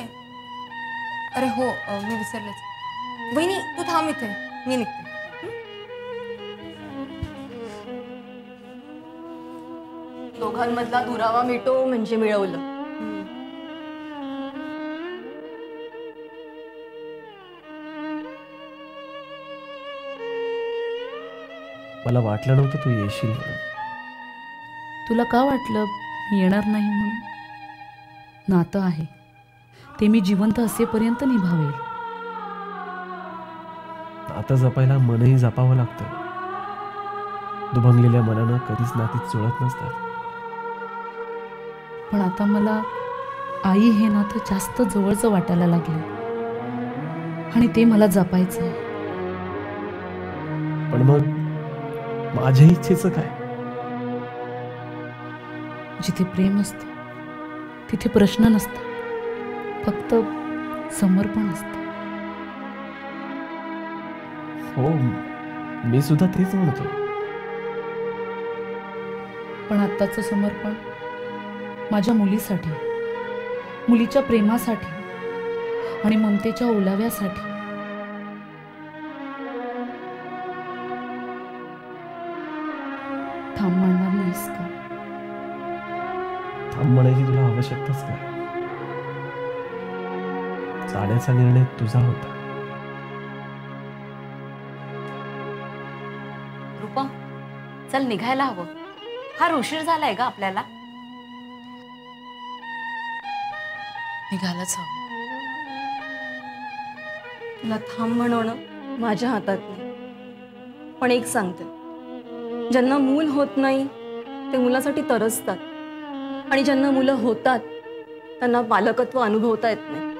अरे हो, मी विसरलेच. वहिनी तू थांब इथे, मी निघते. दोघांमधला दुरावा मिटो म्हणजे मिळवलं. मला वाटलं नव्हतं तू येशील म्हणून. तुला का वाटलं मी येणार नाही म्हणून? नातं आहे ते मी जिवंत असेपर्यंत निभावेल. नातं जपायला मनही जपावं लागतं. दुभंगलेल्या मनानं कधीच नातीत जुळत नसतात. पण आता मला आई हे नातं जास्त जवळचं वाटायला लागलं आणि ते मला जपायचं. पण मग माझ्या इच्छेचं काय? जिथे प्रेम असतं तिथे प्रश्न नसतात, फक्त समर्पण असतं. हो, मी सुद्धा तेच म्हणतो. पण आत्ताचं समर्पण माझ्या मुलीसाठी, मुलीच्या प्रेमासाठी आणि ममतेच्या ओलाव्यासाठी. थांब म्हणणार नाहीस का? थांब म्हणायची तुला आवश्यकताच काय? जाण्याचा निर्णय तुझा होता. रूपम, चल निघायला हवं. फार उशीर झालाय का आपल्याला? निघायलाच हवं. तुला थांब म्हणवणं माझ्या हातात नाही. पण एक सांगते, ज्यांना मूल होत नाही ते मुलासाठी तरसतात आणि ज्यांना मुलं होतात त्यांना पालकत्व अनुभवता येत नाही.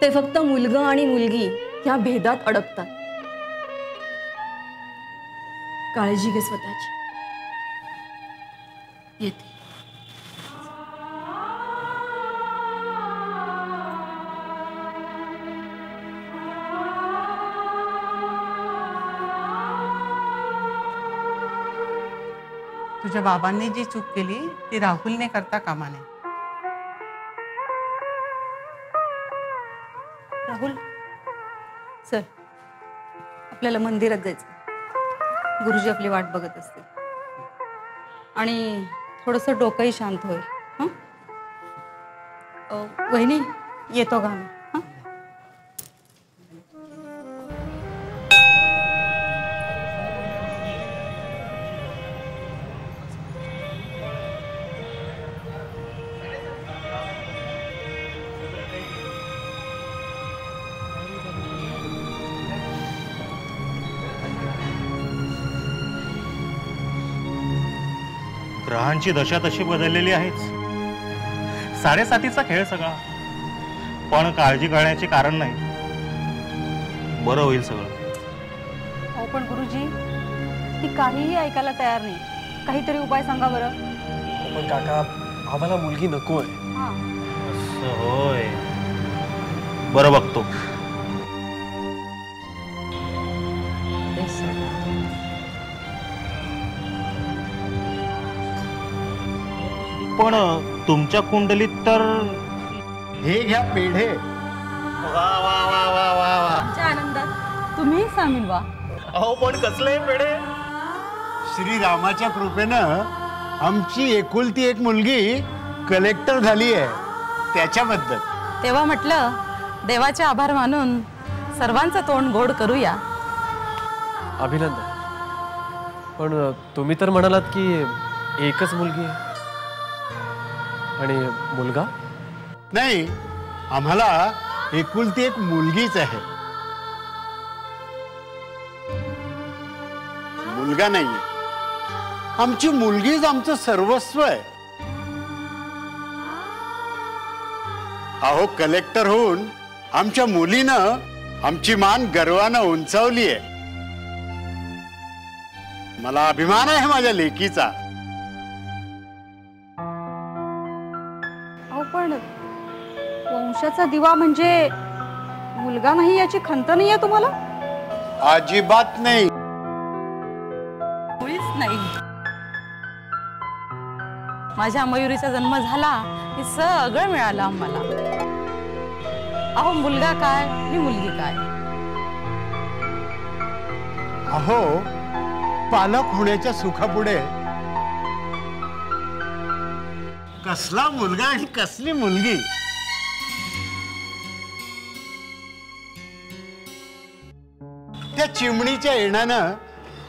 ते फक्त मुलगा आणि मुलगी या भेदात अडकतात. काळजी घे स्वतःची. येते. तुझ्या बाबांनी जी चूक केली ती राहुलने करता कामा नये. राहुल, चल आपल्याला मंदिरात जायचं. गुरुजी आपली वाट बघत असतील आणि थोडंसं डोकंही शांत होईल. हं? वहिनी, येतो का आम्ही? हं? ग्रहांची दशा तशी बदललेली आहेच. 7:30चा खेळ सगळा. पण काळजी करण्याचे कारण नाही. बरं होईल सगळं. हो, पण गुरुजी ती काहीही ऐकायला तयार नाही. काहीतरी उपाय सांगा बरं. पण काका, आम्हाला मुलगी नकोय. असं होय. बरं बघतो. पण तुमच्या कुंडलीत तर हे घ्या पेढे. वा वा वा वा वा वा. आमच्या आनंदात तुम्ही सामील व्हा. अहो, पण कसले पेढे? श्रीरामाच्या कृपेनं आमची एकुलती एक मुलगी कलेक्टर झाली आहे, त्याच्याबद्दल. तेव्हा म्हटलं देवाचे आभार मानून सर्वांचं तोंड गोड करूया. अभिनंदन. पण तुम्ही तर म्हणालात की एकच मुलगी आहे आणि मुलगा नाही, आम्हाला एकुलती एक मुलगीच आहे. मुलगा नाहीये. आमची मुलगीच आमचं सर्वस्व आहे. अहो, कलेक्टर होऊन आमच्या मुलीनं आमची मान गर्वानं उंचावली आहे. मला अभिमान आहे माझ्या लेकीचा. अहो, पण वंशाचा दिवा म्हणजे मुलगा नाही याची खंत नाहीये तुम्हाला? अजिबात नाही. मुळीच नाही. माझ्या मयुरीचा जन्म झाला की सगळं मिळालं आम्हाला. अहो, मुलगा काय आणि मुलगी काय. अहो, पालक होण्याच्या सुखापुढे कसला मुलगा आणि कसली मुलगी. त्या चिमणीच्या येण्यानं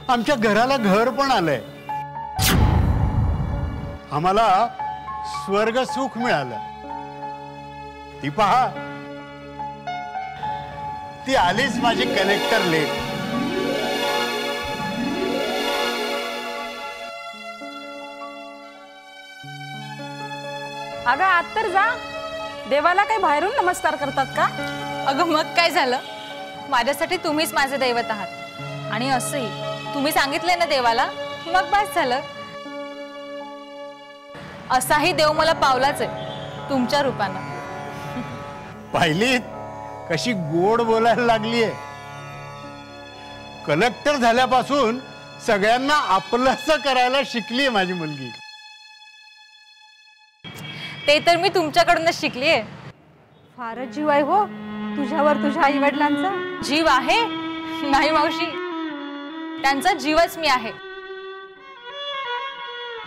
आमच्या घराला घर पण आलंय. आम्हाला स्वर्ग सुख मिळालं. ती पहा, ती आलीच माझी कलेक्टर लेक. अगं, आत तर जा. देवाला काही बाहेरून नमस्कार करतात का? अगं, मग काय झालं? माझ्यासाठी तुम्हीच माझे दैवत आहात. आणि असंही तुम्ही सांगितलंय ना देवाला, मग बस झालं. असाही देव मला पावलाच आहे तुमच्या रूपानं. पाहिली कशी गोड बोलायला लागलीये. कलेक्टर झाल्यापासून सगळ्यांना आपलंसं करायला शिकलीये माझी मुलगी. ते तर मी तुमच्याकडूनच शिकलीये. फारच जीव आहे हो तुझ्यावर तुझ्या आई वडिलांचा. जीव आहे? नाही मावशी, त्यांचा जीवच मी आहे.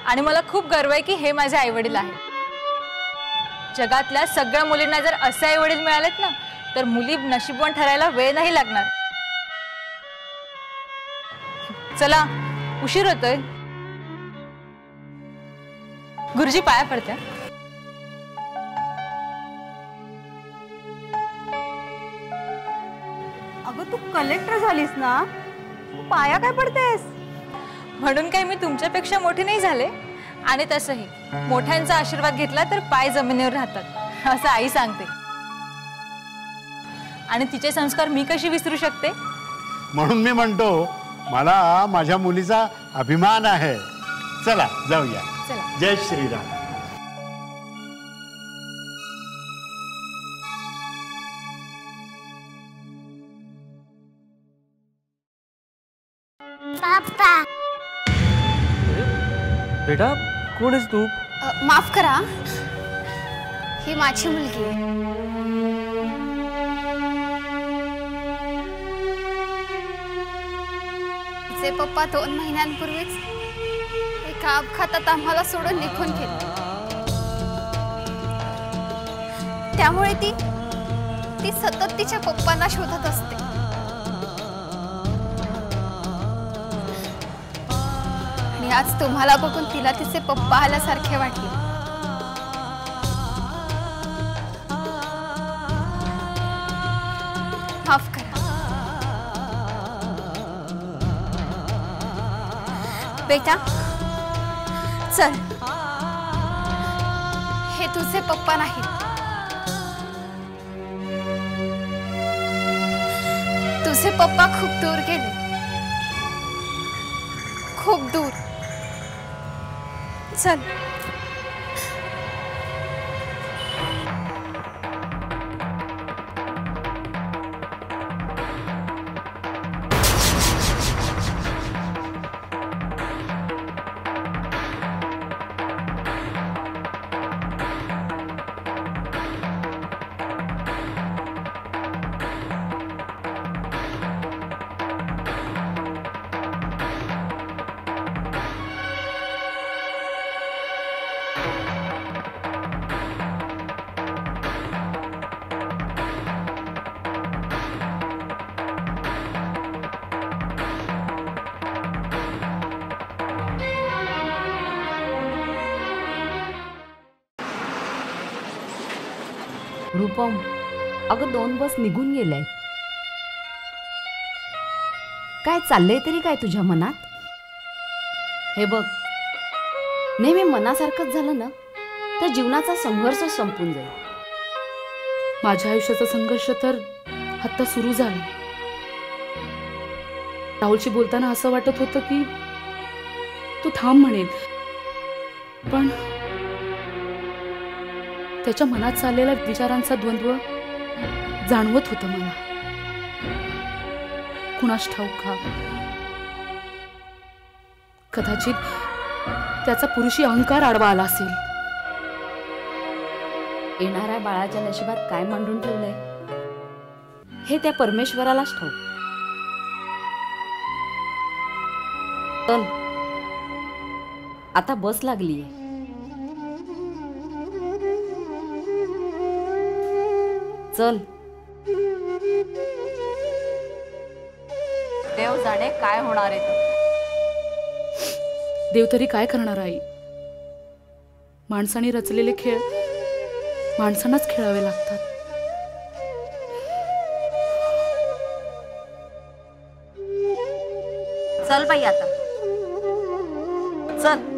आणि मला खूप गर्व आहे की हे माझे आई वडील आहेत. जगातल्या सगळ्या मुलींना जर असे आई वडील मिळालेत ना, तर मुली नशीबवान ठरायला वेळ नाही लागणार. चला, उशीर होतोय. गुरुजी, पाया पडते. अगं, तू कलेक्टर झालीस ना, तू पाया काय पडतेस? म्हणून काय मी तुमच्यापेक्षा मोठी नाही झाले. आणि तसंही मोठ्यांचा आशीर्वाद घेतला तर पाय जमिनीवर राहतात असं आई सांगते. आणि तिचे संस्कार मी कशी विसरू शकते? म्हणून मी म्हणतो, मला माझ्या मुलीचा अभिमान आहे. चला जाऊया. चला. जय श्रीराम. पापा, बेटा, कोण आहेस तू? माफ करा, ही माझी मुलगी आहे. तिचे पप्पा 2 महिन्यांपूर्वीच एका अपघातात आम्हाला सोडून निघून गेले. त्यामुळे ती सतत तिच्या पप्पांना शोधत असते. आणि आज तुम्हाला बघून तिला तिचे पप्पा आल्यासारखे वाटले. माफ करा. बेटा, चल. हे तुझे पप्पा नाहीत. तुझे पप्पा खूप दूर गेले, खूप दूर. चल. रूपम, अगं 2 बस निघून गेल्या. काय चाललंय तरी काय तुझ्या मनात? हे बघ, नेहमी मनासारखंच झालं ना तर जीवनाचा संघर्ष संपून जाईल. माझ्या आयुष्याचा संघर्ष तर आता सुरू झाला. राहुलशी बोलताना असं वाटत होतं की तू थांब म्हणेल, पण त्याच्या मनात चाललेल्या विचारांचा द्वंद्व जाणवत होतं मला. कुणास ठाऊक का, कदाचित त्याचा पुरुषी अहंकार आडवा आला असेल. येणाऱ्या बाळाच्या नशिबात काय मांडून ठेवलंय हे त्या परमेश्वरालाच ठाऊक. चल, आता बस लागलीये. चल. देव जाणे काय होणार आहे. देव तरी काय करणार आई? माणसाने रचलेले खेळ माणसांनाच खेळावे लागतात. चल बाई आता, चल.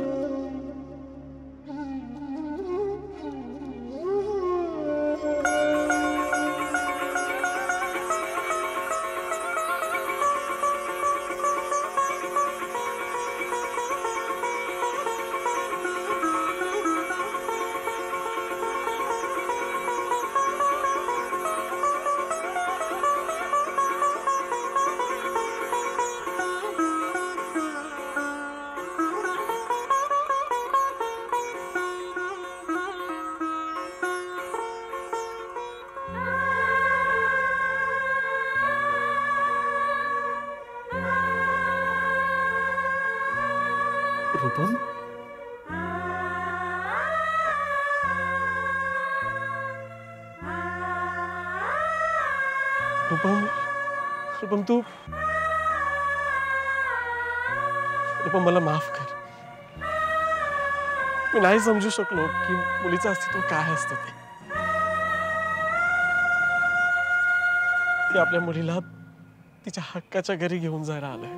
रूपम, रूपम, रूपम तू, रूपम मला माफ कर. मी नाही समजू शकलो की मुलीचं अस्तित्व काय असतं ते. ती आपल्या मुलीला तिच्या हक्काच्या घरी घेऊन जायला आलंय.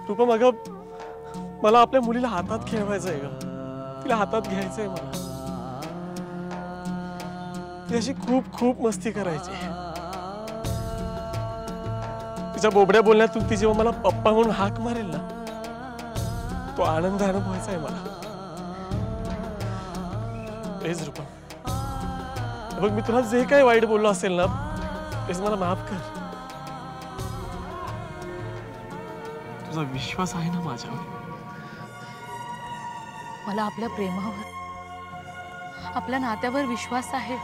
रूपम, अगं मला आपल्या मुलीला हातात खेळवायचंय ग. तिला हातात घ्यायचंय मला. ती अशी खूप खूप मस्ती करायची. तिच्या बोबड्या बोलण्यातून ती जेव्हा मला पप्पा म्हणून हाक मारेल ना, तो आनंद अनुभवायचा आहे मला. प्लीज रूपम, बघ मी तुला जे काही वाईट बोललो असेल ना, प्लीज मला माफ कर. तुझा विश्वास आहे ना माझ्यावर? मला आपल्या प्रेमावर, आपल्या नात्यावर विश्वास आहे,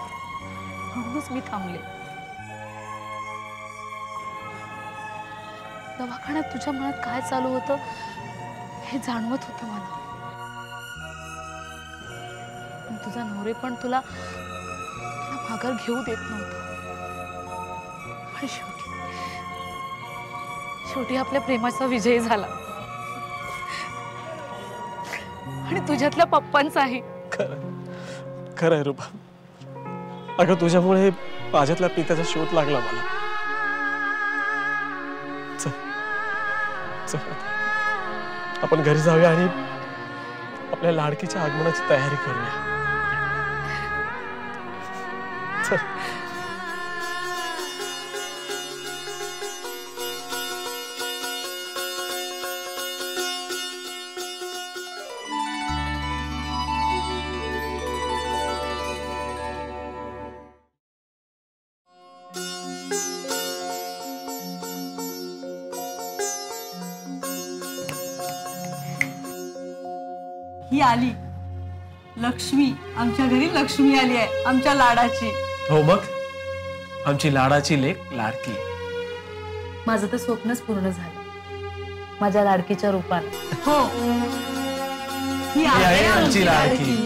म्हणूनच मी थांबले. दवाखान्यात तुझ्या मनात काय चालू होतं हे जाणवत होतं मला. पण तुझा नवरे पण तुला माघार घेऊ देत नव्हता. पण शेवटी आपल्या प्रेमाचा विजय झाला आणि तुझ्यातल्या पप्पांचाही. खरं आहे रूपा. अगं तुझ्यामुळे माझ्यातल्या पित्याचा शोध लागला मला. चल चल, आपण घरी जाऊया आणि आपल्या लाडकीच्या आगमनाची तयारी करूया. चल. ही आली लक्ष्मी. आमच्या घरी लक्ष्मी आली आहे, आमच्या लाडाची. हो मग, आमची लाडाची लेक लाडकी. माझं तर स्वप्नच पूर्ण झालं माझ्या लाडकीच्या रूपात. हो, ही आहे आमची लाडकी.